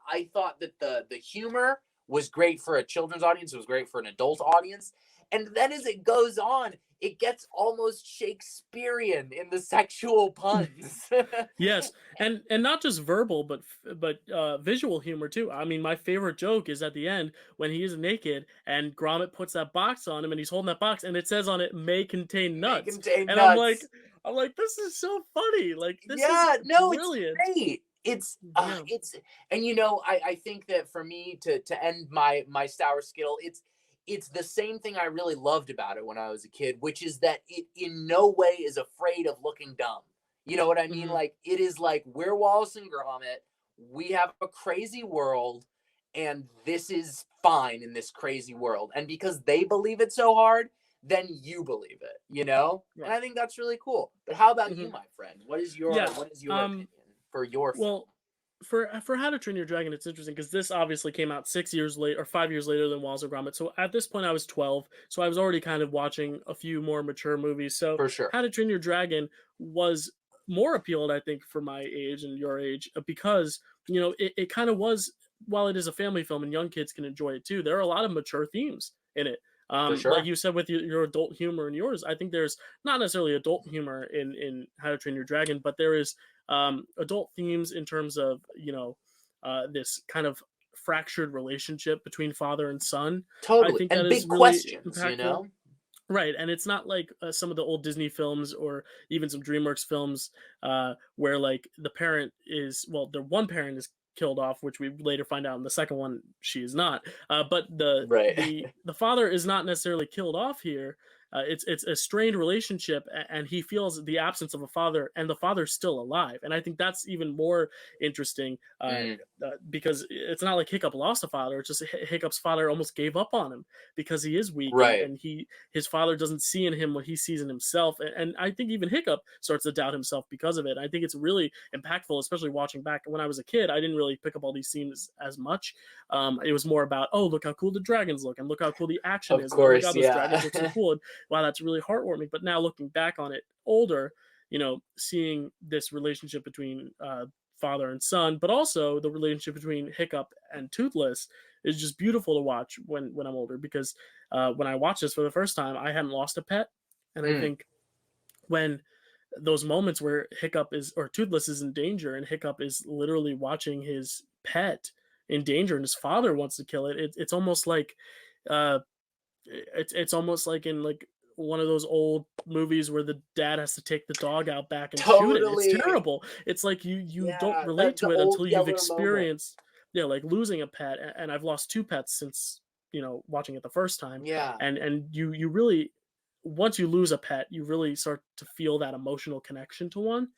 I thought that the humor was great for a children's audience, it was great for an adult audience. And then as it goes on, it gets almost Shakespearean in the sexual puns. Yes, and not just verbal, but visual humor too. I mean, my favorite joke is at the end when he is naked and Gromit puts that box on him, and he's holding that box, and it says on it "may contain May nuts," contain and nuts. I'm like, this is so funny. Like, this is Yeah, no, it's brilliant. great. Yeah. It's, and you know, I think that for me to end my sour skittle, it's the same thing I really loved about it when I was a kid, which is that it in no way is afraid of looking dumb. You know what I mean? Mhm. Like it is like we're Wallace and Gromit. We have a crazy world, and this is fine in this crazy world. And because they believe it so hard, then you believe it, you know? And Right. I think that's really cool. But how about you, Mhm. my friend? Yeah. What is your Um. opinion for your film? Well, for How to Train Your Dragon, it's interesting because this obviously came out 6 years late or 5 years later than Wallace and Gromit. So at this point, I was 12, so I was already kind of watching a few more mature movies. So For sure. How to Train Your Dragon was more appealed, I think, for my age and your age, because it kind of was. While it is a family film and young kids can enjoy it too, there are a lot of mature themes in it. For Like sure. you said with your adult humor and yours, I think there's not necessarily adult humor in How to Train Your Dragon, but there is adult themes in terms of this kind of fractured relationship between father and son. I Totally. think that And is big really questions, you impactful. know? Right, and it's not like some of the old Disney films or even some DreamWorks films where like the parent is well, the one parent is killed off, which we later find out in the second one she is not. But the Right. the the father is not necessarily killed off here. It's a strained relationship, and he feels the absence of a father, and the father's still alive. And I think that's even more interesting Mm, because it's not like Hiccup lost a father. It's just Hiccup's father almost gave up on him because he is weak, and right. and his father doesn't see in him what he sees in himself. And I think even Hiccup starts to doubt himself because of it. I think it's really impactful, especially watching back when I was a kid. I didn't really pick up all these themes as much. It was more about, oh, look how cool the dragons look, and look how cool the action Of is, and oh my course, god, those yeah. dragons look so cool, and wow, that's really heartwarming. But now looking back on it older, seeing this relationship between father and son, but also the relationship between Hiccup and Toothless is just beautiful to watch when I'm older, because when I watched this for the first time, I hadn't lost a pet, and I Mm, think when those moments where Hiccup is or Toothless is in danger and Hiccup is literally watching his pet in danger and his father wants to kill it, it's almost like uh it's almost like in like one of those old movies where the dad has to take the dog out back and shoot it. It's totally. terrible. It's like you don't Yeah, relate the to it old until you've Yeller moment. experienced, yeah, like losing a pet. And I've lost two pets since watching it the first time, Yeah, and you really, once you lose a pet, you really start to feel that emotional connection to one.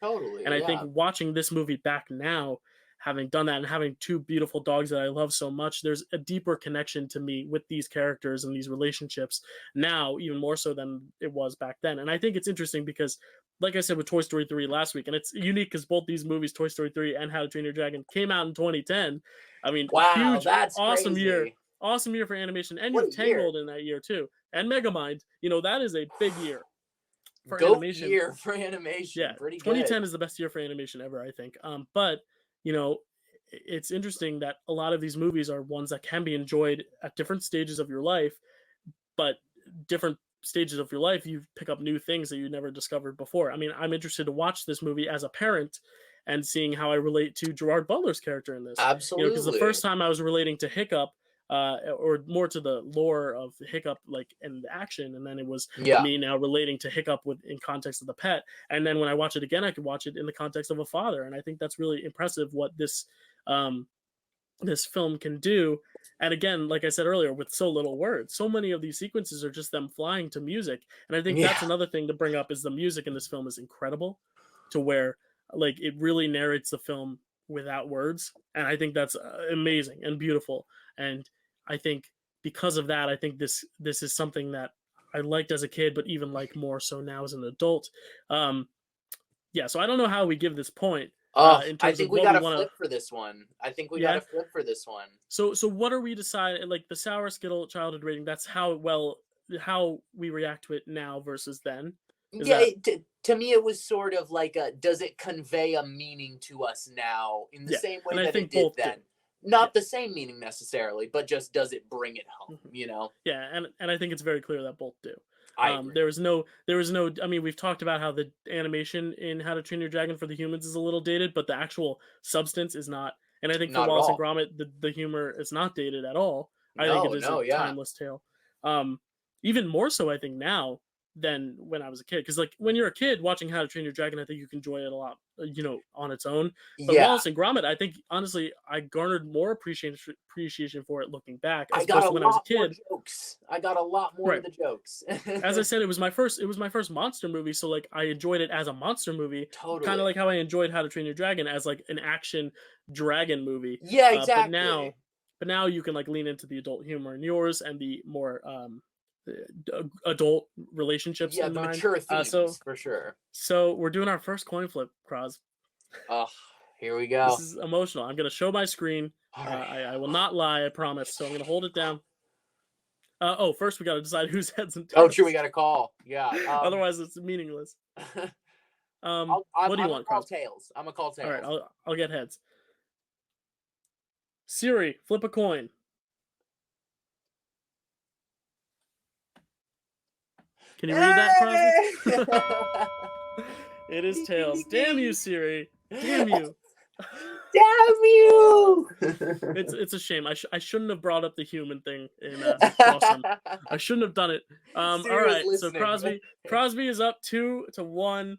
And totally. I think Yeah, watching this movie back now, having done that and having two beautiful dogs that I love so much, there's a deeper connection to me with these characters and these relationships now, even more so than it was back then. And I think it's interesting because, like I said with Toy Story 3 last week, and it's unique because both these movies, Toy Story 3 and How to Train Your Dragon, came out in 2010. I mean, wow, huge, that's awesome year. crazy. Awesome year for animation. And you What have a year. Tangled in that year too. And Megamind. That is a big year for Goat animation. year for animation. Yeah, Pretty good. 2010 is the best year for animation ever, I think. But you know, it's interesting that a lot of these movies are ones that can be enjoyed at different stages of your life, but different stages of your life, you pick up new things that you never discovered before. I mean, I'm interested to watch this movie as a parent and seeing how I relate to Gerard Butler's character in this. Absolutely. Because the first time I was relating to Hiccup, or more to the lore of Hiccup, like in the action, and then it was me now relating to Hiccup in context of the pet. And then when I watch it again, I could watch it in the context of a father, and I think that's really impressive what this film can do. And again, like I said earlier, with so little words, so many of these sequences are just them flying to music. And I think that's another thing to bring up, is the music in this film is incredible, to where like it really narrates the film without words. And I think that's amazing and beautiful. And I think because of that, I think this is something that I liked as a kid, but even like more so now as an adult. So I don't know how we give this point. I think we got to flip for this one. I think we got to flip for this one. So what are we deciding? Like the Sour Skittle childhood rating, that's how we react to it now versus then. To me, it was sort of like does it convey a meaning to us now in the same way that it did then? Not the same meaning necessarily, but just does it bring it home, you know? Yeah, and I think it's very clear that both do. I agree. There was no. I mean, we've talked about how the animation in How to Train Your Dragon for the humans is a little dated, but the actual substance is not. And I think for Wallace and Gromit, the humor is not dated at all. I think it is a timeless tale. Even more so, I think now than when I was a kid. Because like when you're a kid watching How to Train Your Dragon, I think you can enjoy it a lot, on its own. But Wallace and Gromit, I think honestly, I garnered more appreciation for it looking back. As opposed to when I was a kid. I got a lot more of the jokes. As I said, it was my first monster movie, so like I enjoyed it as a monster movie. Totally. Kind of like how I enjoyed How to Train Your Dragon as like an action dragon movie. Yeah, exactly. But now you can like lean into the adult humor in yours and the more adult relationships in the mine. Mature themes, for sure. So we're doing our first coin flip, Kros. Oh, here we go. This is emotional. I'm going to show my screen. I will not lie, I promise. So I'm going to hold it down. First we got to decide whose heads and tails. Oh, true, we got to call. Yeah. Otherwise, it's meaningless. What do you want, Kros? Tails. I'm going to call tails. All right, I'll get heads. Siri, flip a coin. Can you read that, Krosby? It is tails. Damn you, Siri. Damn you. Damn you. It's a shame. I shouldn't have brought up the human thing in Drawstrom. I shouldn't have done it. All right, so Krosby is up 2-1.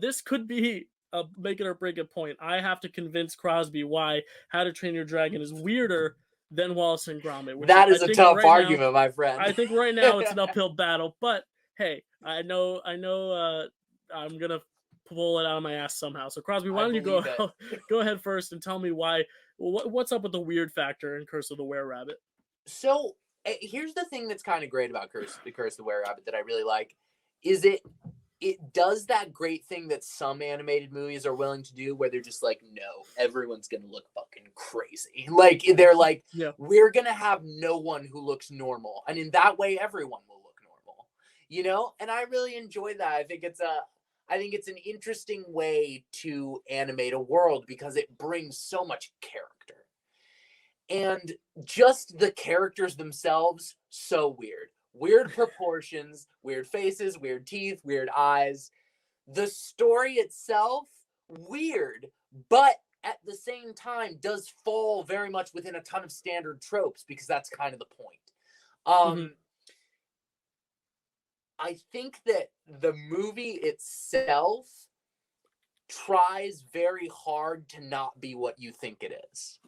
This could be a make it or break it point. I have to convince Krosby why How to Train Your Dragon is weirder than Wallace and Gromit. That is a tough argument, my friend. I think right now it's an uphill battle, but hey, I know I'm gonna pull it out of my ass somehow. So Krosby, why don't you go ahead first and tell me what's up with the weird factor in Curse of the Were-Rabbit? So here's the thing that's kind of great about Curse of the Were-Rabbit that I really like, is it does that great thing that some animated movies are willing to do, where they're just like, no, everyone's gonna look fucking crazy. Like they're like, we're gonna have no one who looks normal, and in that way, everyone will look normal. And I really enjoy that. I think it's an interesting way to animate a world because it brings so much character. And just the characters themselves, so weird. Weird proportions, weird faces, weird teeth, weird eyes. The story itself, weird, but at the same time does fall very much within a ton of standard tropes, because that's kind of the point. I think that the movie itself tries very hard to not be what you think it is.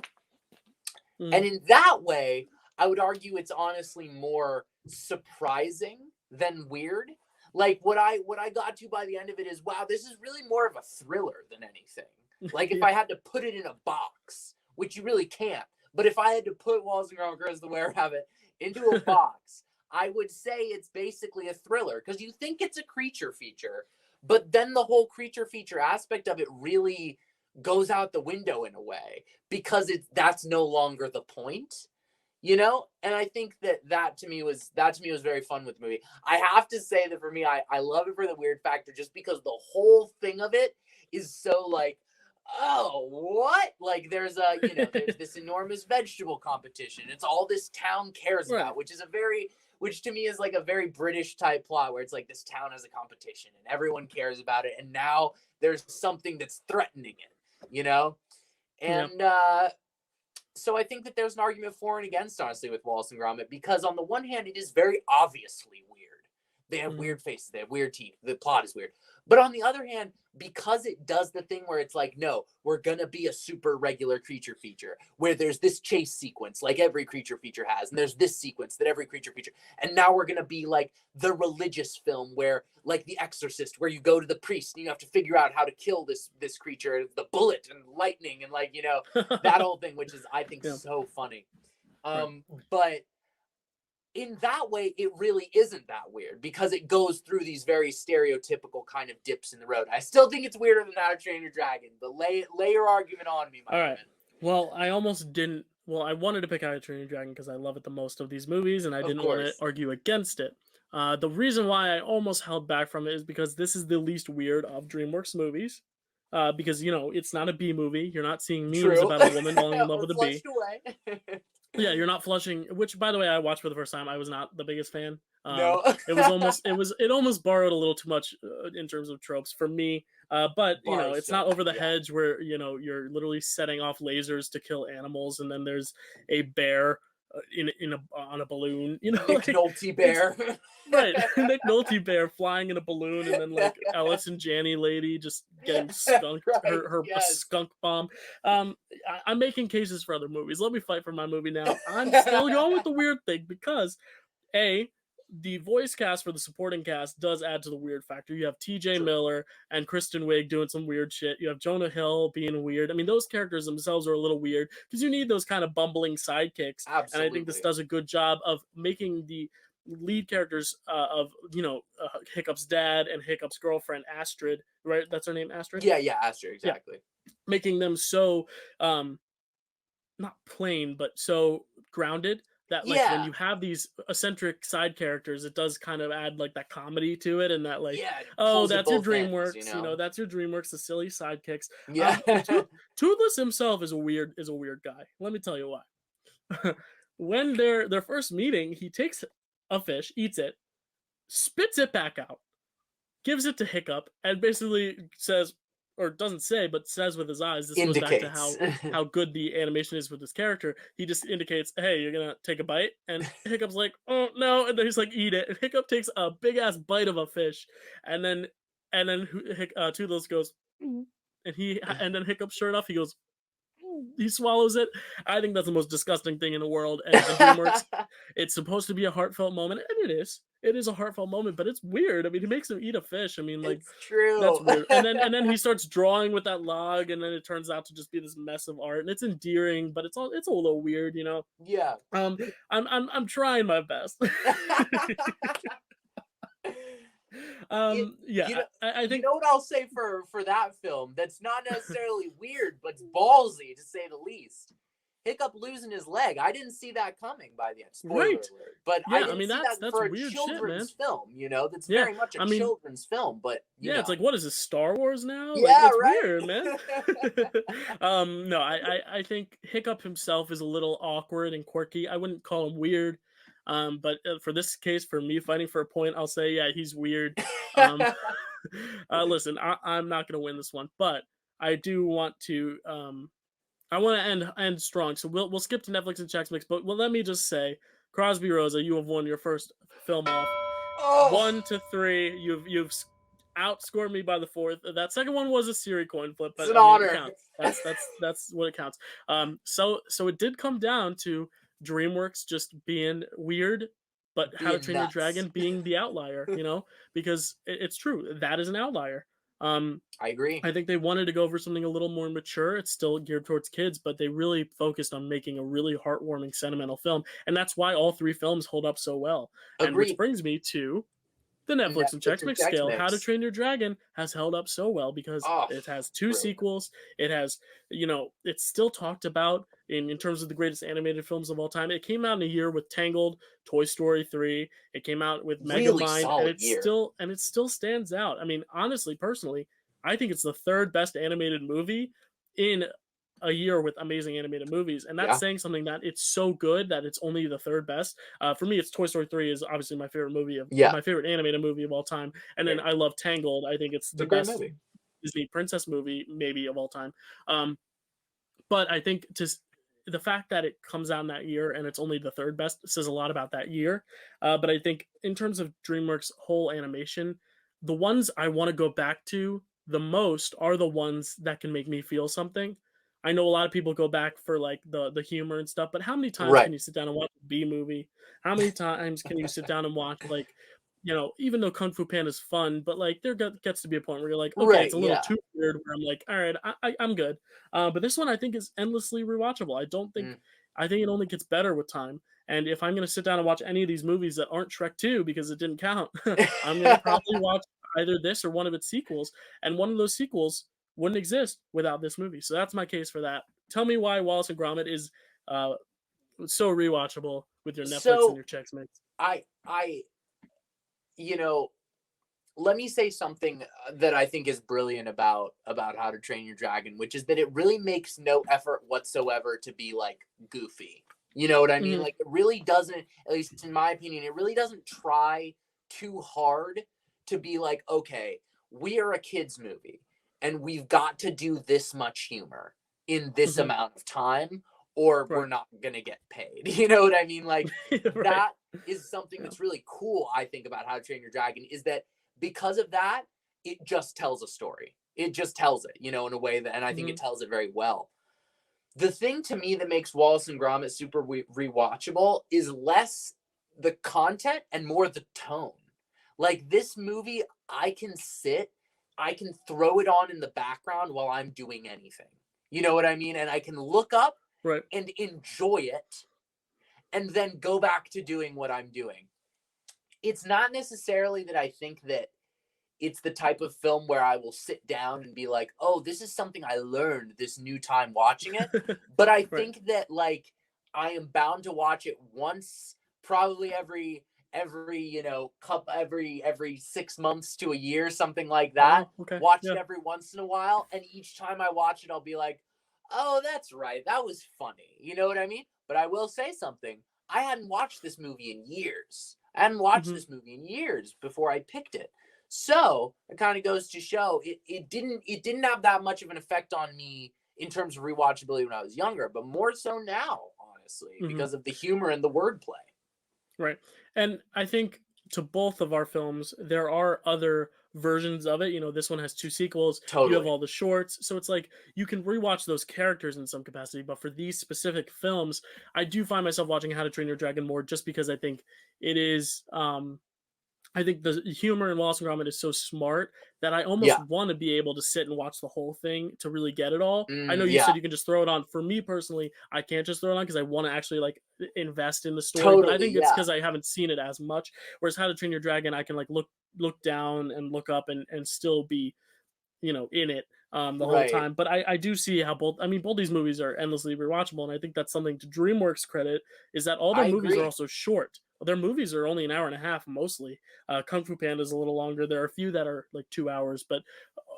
And in that way, I would argue it's honestly more surprising than weird. Like what I got to by the end of it is, wow, this is really more of a thriller than anything. Like if I had to put it in a box, which you really can't, but if I had to put Wallace and Gromit Curse of the Were-Rabbit into a box, I would say it's basically a thriller, because you think it's a creature feature, but then the whole creature feature aspect of it really goes out the window in a way, because that's no longer the point, And I think that to me was very fun with the movie. I have to say that for me, I love it for the weird factor, just because the whole thing of it is so like, oh, what? Like there's there's this enormous vegetable competition. It's all this town cares about, which is a very, which to me is like a very British type plot where it's like this town has a competition and everyone cares about it, and now there's something that's threatening it, you know? And so I think that there's an argument for and against, honestly, with Wallace and Gromit, because on the one hand, it is very obviously weird. They have weird faces, they have weird teeth, the plot is weird. But on the other hand, because it does the thing where it's like, no, we're going to be a super regular creature feature where there's this chase sequence like every creature feature has, and there's this sequence that every creature feature, and now we're going to be like the religious film where, like The Exorcist, where you go to the priest and you have to figure out how to kill this creature, the bullet and lightning and, like, you know, that whole thing, which is, I think, so funny. But in that way, it really isn't that weird because it goes through these very stereotypical kind of dips in the road. I still think it's weirder than How to Train Your Dragon, but lay your argument on me, my friend. Well, I almost didn't. Well, I wanted to pick How to Train Your Dragon because I love it the most of these movies, and I didn't want to argue against it. The reason why I almost held back from it is because this is the least weird of DreamWorks movies. Because, you know, it's not a B movie. You're not seeing memes about a woman falling in love with a bee. Yeah, you're not flushing. Which, by the way, I watched for the first time. I was not the biggest fan. No, it almost borrowed a little too much in terms of tropes for me. But you know, it's not over the hedge where, you know, you're literally setting off lasers to kill animals, and then there's a bear on a balloon. You know, Nick Nolte bear. Right, Nick Nolte bear flying in a balloon, and then like Alice and Janney lady just getting skunked, her skunk bomb. I'm making cases for other movies. Let me fight for my movie now. I'm still going with the weird thing because the voice cast for the supporting cast does add to the weird factor. You have T.J. Miller and Kristen Wiig doing some weird shit. You have Jonah Hill being weird. I mean, those characters themselves are a little weird because you need those kind of bumbling sidekicks. Absolutely. And I think this does a good job of making the lead characters of, you know, Hiccup's dad and Hiccup's girlfriend, Astrid, right? That's her name, Astrid? Yeah, Astrid, exactly. Yeah. Making them so, not plain, but so grounded. That, like, when you have these eccentric side characters, it does kind of add, like, that comedy to it, and that, like, oh, that's your DreamWorks, you know, that's your DreamWorks, the silly sidekicks. Yeah. Toothless himself is a weird guy. Let me tell you why. When their first meeting, he takes a fish, eats it, spits it back out, gives it to Hiccup, and basically says, or doesn't say, but says with his eyes, this goes back to how good the animation is with this character. He just indicates, hey, you're gonna take a bite, and Hiccup's like, oh no, and then he's like, eat it, and Hiccup takes a big ass bite of a fish, and then Toothless goes, and then Hiccup, sure enough, he goes, he swallows it. I think that's the most disgusting thing in the world. And DreamWorks, it's supposed to be a heartfelt moment, and it is. It is a heartfelt moment, but it's weird. I mean, he makes him eat a fish. I mean, like, it's true. That's weird. And then he starts drawing with that log, and then it turns out to just be this mess of art, and it's endearing, but it's a little weird, you know. Yeah. I'm trying my best. I think, you know what I'll say for that film that's not necessarily weird, but it's ballsy to say the least. Hiccup losing his leg. I didn't see that coming by the end. Spoiler alert. But I didn't see that for a children's film, you know? That's very much a children's film, but you know. It's like, what is this, Star Wars now? Yeah, like, it's right? weird, man. No, I think Hiccup himself is a little awkward and quirky. I wouldn't call him weird. But for this case, for me fighting for a point, I'll say, yeah, he's weird. Listen, I'm not going to win this one, but I do want to, I want to end strong. So we'll skip to Netflix and Chex Mix, but let me just say, Krosby, Roza, you have won your first film off. 1-3. You've outscored me by the fourth. That second one was a Siri coin flip, but it's an honor. It counts. That's what it counts. So it did come down to DreamWorks just being weird, but How to Train Your Dragon being the outlier, you know, because it's true. That is an outlier. I agree. I think they wanted to go for something a little more mature. It's still geared towards kids, but they really focused on making a really heartwarming, sentimental film. And that's why all three films hold up so well. Agreed. And which brings me to the Netflix and Chex Mix scale. How to Train Your Dragon has held up so well because it has two sequels. It has, you know, it's still talked about in terms of the greatest animated films of all time. It came out in a year with Tangled, Toy Story 3. It came out with Megamind, and it still stands out. I mean, honestly, personally, I think it's the third best animated movie in a year with amazing animated movies, and that's saying something, that it's so good that it's only the third best. For me, it's Toy Story 3 is obviously my favorite movie of my favorite animated movie of all time, and then I love Tangled. I think it's the best movie. Disney princess movie maybe of all time. But I think just the fact that it comes out in that year and it's only the third best says a lot about that year. But I think in terms of DreamWorks' whole animation, the ones I want to go back to the most are the ones that can make me feel something. I know a lot of people go back for like the humor and stuff, but how many times can you sit down and watch a B movie? How many times can you sit down and watch like, even though Kung Fu Panda is fun, but like there gets to be a point where you're like, okay, it's a little too weird. Where I'm like, all right, I'm good. But this one I think is endlessly rewatchable. I think it only gets better with time. And if I'm gonna sit down and watch any of these movies that aren't Shrek 2 because it didn't count, I'm gonna probably watch either this or one of its sequels. And one of those sequels wouldn't exist without this movie. So that's my case for that. Tell me why Wallace and Gromit is so rewatchable with your Netflix and your Chex Mix. Let me say something that I think is brilliant about How to Train Your Dragon, which is that it really makes no effort whatsoever to be like goofy. You know what I mean? Like it really doesn't, at least in my opinion, it really doesn't try too hard to be like, okay, we are a kids movie and we've got to do this much humor in this amount of time, or we're not gonna get paid. You know what I mean? Like that is something that's really cool, I think, about How to Train Your Dragon, is that because of that, it just tells a story. It just tells it, in a way that, and I think it tells it very well. The thing to me that makes Wallace and Gromit super rewatchable is less the content and more the tone. Like this movie, I can throw it on in the background while I'm doing anything. You know what I mean? And I can look up and enjoy it and then go back to doing what I'm doing. It's not necessarily that I think that it's the type of film where I will sit down and be like, oh, this is something I learned this new time watching it. But I think that like I am bound to watch it once, probably every 6 months to a year, something like that. Watch it every once in a while. And each time I watch it, I'll be like, oh, that's right. That was funny. You know what I mean? But I will say something. I hadn't watched this movie in years. I hadn't watched this movie in years before I picked it. So it kind of goes to show it didn't have that much of an effect on me in terms of rewatchability when I was younger, but more so now, honestly, because of the humor and the wordplay. Right. And I think to both of our films, there are other versions of it. This one has 2 sequels. Totally. You have all the shorts. So it's like you can rewatch those characters in some capacity. But for these specific films, I do find myself watching How to Train Your Dragon more just because I think it is I think the humor in Wallace and Gromit is so smart that I almost want to be able to sit and watch the whole thing to really get it all. I know you said you can just throw it on. For me personally, I can't just throw it on because I want to actually like invest in the story. Totally, but I think it's because I haven't seen it as much. Whereas How to Train Your Dragon, I can like look down and look up and still be, in it the whole time. But I do see how both these movies are endlessly rewatchable, and I think that's something to DreamWorks credit, is that all their movies are also short. Their movies are only an hour and a half mostly. Kung Fu Panda is a little longer. There are a few that are like 2 hours, but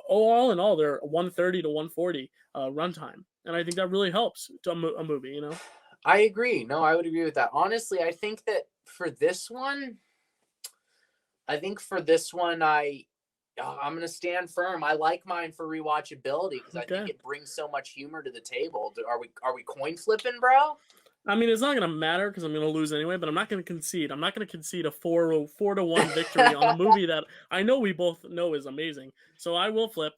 all in all, they're 130 to 140 runtime, and I think that really helps to a movie. I agree. No, I would agree with that. Honestly, I think that for this one, I'm gonna stand firm. I like mine for rewatchability because I think it brings so much humor to the table. Are we coin flipping, bro? It's not going to matter because I'm going to lose anyway, but I'm not going to concede. I'm not going to concede a 4-1 victory on a movie that I know we both know is amazing. So I will flip.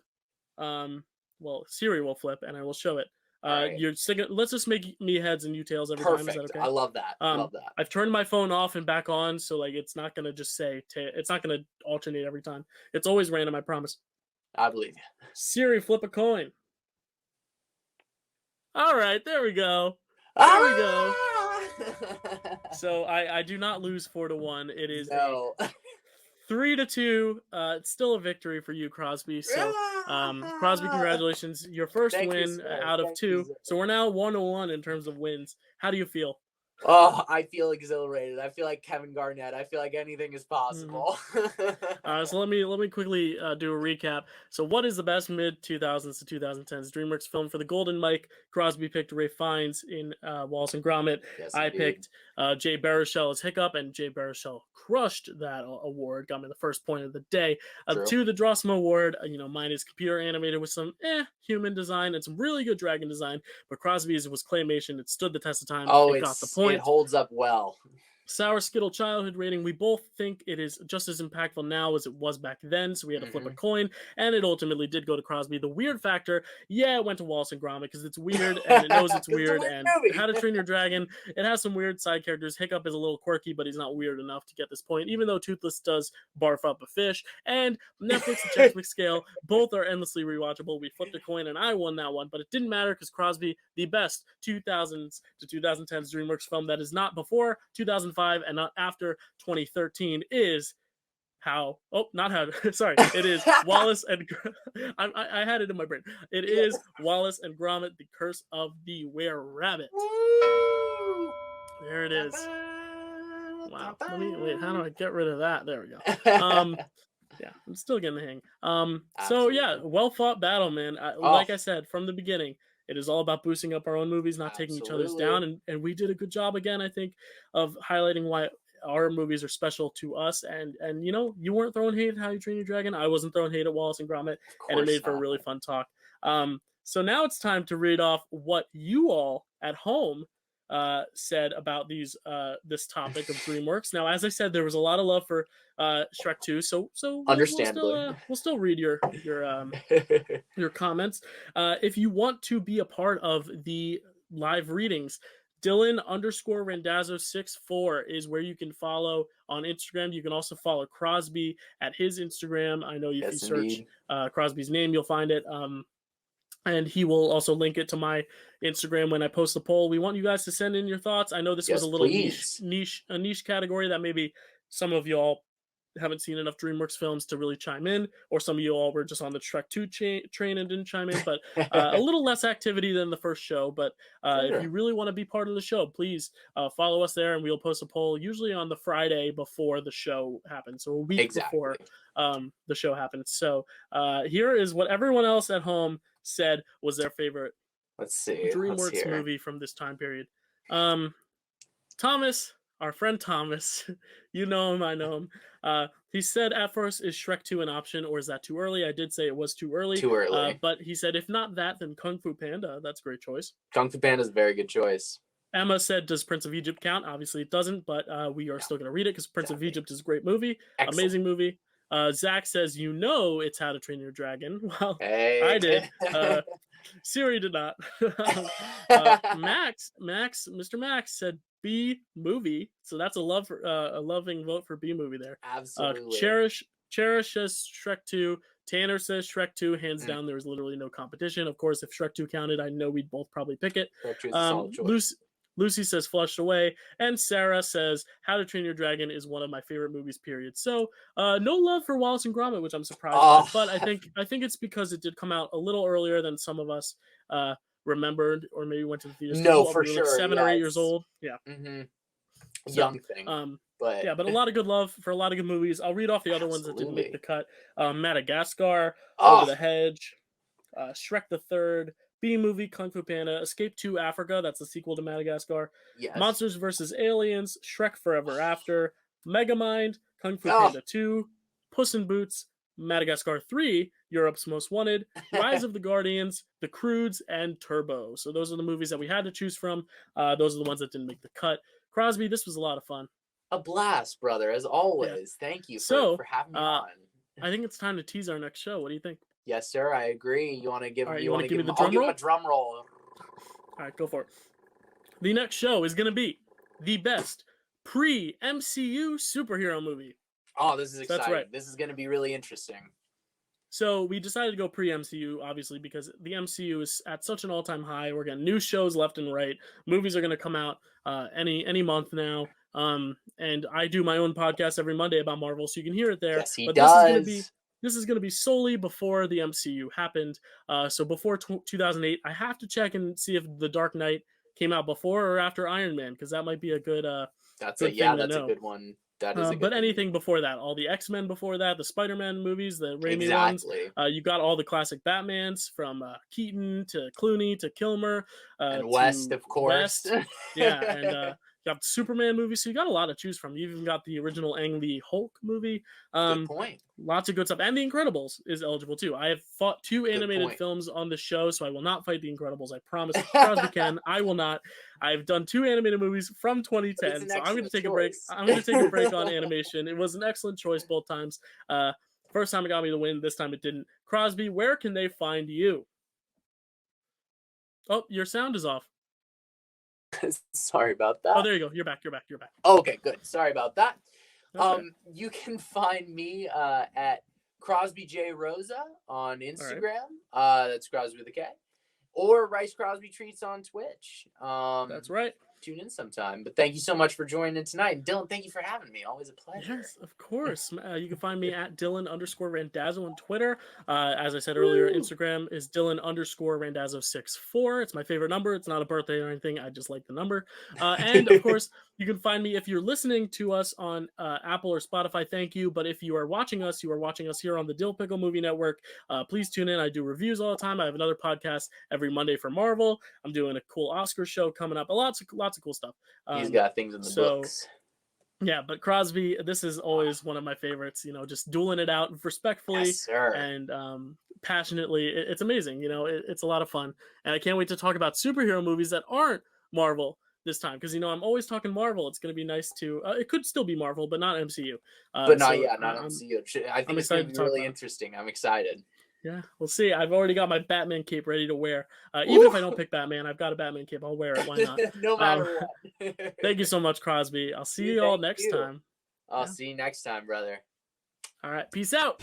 Siri will flip, and I will show it. Let's just make me heads and you tails every time. Is that okay? I love that. I've turned my phone off and back on, so like it's not going to just say it's not going to alternate every time. It's always random, I promise. I believe you. Siri, flip a coin. All right, there we go. There we go. So I do not lose 4-1. It is 3-2. It's still a victory for you, Krosby. So Krosby, congratulations. Your first win out of 2. So we're now 1-1 in terms of wins. How do you feel? Oh, I feel exhilarated. I feel like Kevin Garnett. I feel like anything is possible. So let me quickly do a recap. So what is the best mid-2000s to 2010s DreamWorks film? For the Golden Mike, Krosby picked Ray Fiennes in Wallace and Gromit. Yes, I indeed. picked Jay Barishel as Hiccup, and Jay Barishel crushed that award, got me the first point of the day. True. To the Drawstrom Award, mine is computer animated with some human design and some really good dragon design, but Krosby's was claymation. It stood the test of time. Oh, it got the point. It holds up well. Sour Skittle childhood rating. We both think it is just as impactful now as it was back then, so we had to flip a coin, and it ultimately did go to Krosby. The weird factor, it went to Wallace and Gromit because it's weird and it knows it's weird. And How to Train Your Dragon, it has some weird side characters. Hiccup is a little quirky, but he's not weird enough to get this point, even though Toothless does barf up a fish. And Netflix and Checkflix Scale, both are endlessly rewatchable. We flipped a coin and I won that one, but it didn't matter because Krosby, the best 2000s to 2010s DreamWorks film that is not before 2005 and not after 2013 is it is Wallace and I had it in my brain. It is Wallace and Gromit, The Curse of the Were-Rabbit. Woo! There it is. Wow. Wait, how do I get rid of that? There we go. Yeah, I'm still getting the hang. So yeah, well fought battle, man. Like I said from the beginning, it is all about boosting up our own movies, not taking each other's down. And we did a good job again, I think, of highlighting why our movies are special to us. And you weren't throwing hate at How You Train Your Dragon. I wasn't throwing hate at Wallace and Gromit. And it made for a really fun talk. So now it's time to read off what you all at home said about this topic of DreamWorks. Now, as I said, there was a lot of love for Shrek 2, so understandably, we'll still read your comments. If you want to be a part of the live readings, Dylan_Randazzo64 is where you can follow on Instagram. You can also follow Krosby at his Instagram. I know if you search Krosby's name, you'll find it. And he will also link it to my Instagram when I post the poll. We want you guys to send in your thoughts. I know this was a little niche category that maybe some of you all haven't seen enough DreamWorks films to really chime in, or some of you all were just on the Shrek 2 train and didn't chime in, but a little less activity than the first show. But if you really want to be part of the show, please follow us there, and we'll post a poll usually on the Friday before the show happens, so a week before the show happens. So here is what everyone else at home said was their favorite DreamWorks movie from this time period. Thomas, our friend Thomas, you know him, I know him. He said at first, is Shrek 2 an option, or is that too early? I did say it was too early. But he said, if not that, then Kung Fu Panda. That's a great choice. Kung Fu Panda is a very good choice. Emma said, does Prince of Egypt count? Obviously it doesn't, but we are still going to read it because Prince of Egypt is a great movie. Excellent. Amazing movie. Zach says, it's How to Train Your Dragon. Well, I did. Siri did not. Mr. Max said B movie. So that's a loving vote for B movie there. Absolutely. Cherish says Shrek 2. Tanner says Shrek 2. Hands down, there was literally no competition. Of course, if Shrek 2 counted, I know we'd both probably pick it. Shrek 2 is a solid choice. Lucy says Flushed Away, and Sarah says How to Train Your Dragon is one of my favorite movies, period. So no love for Wallace and Gromit, which I'm surprised by, but I think it's because it did come out a little earlier than some of us remembered, or maybe went to the theaters. No, for sure. Like 7 or 8 years old. Yeah. Mm-hmm. Young thing. But a lot of good love for a lot of good movies. I'll read off the other ones that didn't make the cut. Madagascar, Over the Hedge, Shrek the Third, B movie, Kung Fu Panda, Escape to Africa, that's the sequel to Madagascar, Monsters vs. Aliens, Shrek Forever After, Megamind, Kung Fu Panda 2, Puss in Boots, Madagascar 3, Europe's Most Wanted, Rise of the Guardians, The Croods, and Turbo. So those are the movies that we had to choose from. Those are the ones that didn't make the cut. Krosby, this was a lot of fun. A blast, brother, as always. Yeah. Thank you for having me on. I think it's time to tease our next show. What do you think? Yes, sir. I agree. You want to give? You want to give me the drum roll? I'll give him a drum roll. All right, go for it. The next show is going to be the best pre-MCU superhero movie. Oh, this is exciting. That's right. This is going to be really interesting. So we decided to go pre-MCU, obviously, because the MCU is at such an all-time high. We're getting new shows left and right. Movies are going to come out any month now. And I do my own podcast every Monday about Marvel, so you can hear it there. Yes, he does. This is going to be solely before the MCU happened. So before 2008, I have to check and see if The Dark Knight came out before or after Iron Man, because that might be a good That's good a yeah, thing to that's a know. good one. That is a good But thing. anything before that, all the X-Men before that, the Spider-Man movies, the Raimi ones, Exactly. you got all the classic Batmans from Keaton to Clooney to Kilmer And West, to of course. West. Yeah, and you got the Superman movie, so you got a lot to choose from. You even got the original Ang Lee Hulk movie. Good point. Lots of good stuff. And The Incredibles is eligible too. I have fought 2 animated point. films on the show, so I will not fight The Incredibles. I promise. Crosby can. I will not. I've done 2 animated movies from 2010, so I'm going to take a break. I'm going to take a break on animation. It was an excellent choice both times. First time it got me the win. This time it didn't. Crosby, where can they find you? Oh, your sound is off. Sorry about that. Oh, there you go. You're back. Okay, good. Sorry about that. Okay. You can find me at Krosby J Roza on Instagram. That's Krosby with a K. Or Rice Krosby Treats on Twitch. That's right. Tune in sometime. But thank you so much for joining tonight. And Dylan, thank you for having me. Always a pleasure. Yes, of course. You can find me at Dylan_Randazzo on Twitter. As I said earlier, Instagram is Dylan_Randazzo64. It's my favorite number. It's not a birthday or anything. I just like the number. And of course, you can find me if you're listening to us on Apple or Spotify. Thank you. But if you are watching us here on the Dill Pickle Movie Network. Please tune in. I do reviews all the time. I have another podcast every Monday for Marvel. I'm doing a cool Oscar show coming up. Lots of cool stuff. He's got things in the books. Yeah, but Krosby, this is always one of my favorites. Just dueling it out respectfully, yes, sir. And passionately. It's amazing. It's a lot of fun, and I can't wait to talk about superhero movies that aren't Marvel this time, because I'm always talking Marvel. It's going to be nice to. It could still be Marvel, but not MCU. But not MCU. I think it's going to be really interesting. I'm excited. Yeah, we'll see. I've already got my Batman cape ready to wear. Even if I don't pick Batman, I've got a Batman cape. I'll wear it. Why not? No matter what. Thank you so much, Krosby. I'll see you all next time. I'll see you next time, brother. All right. Peace out.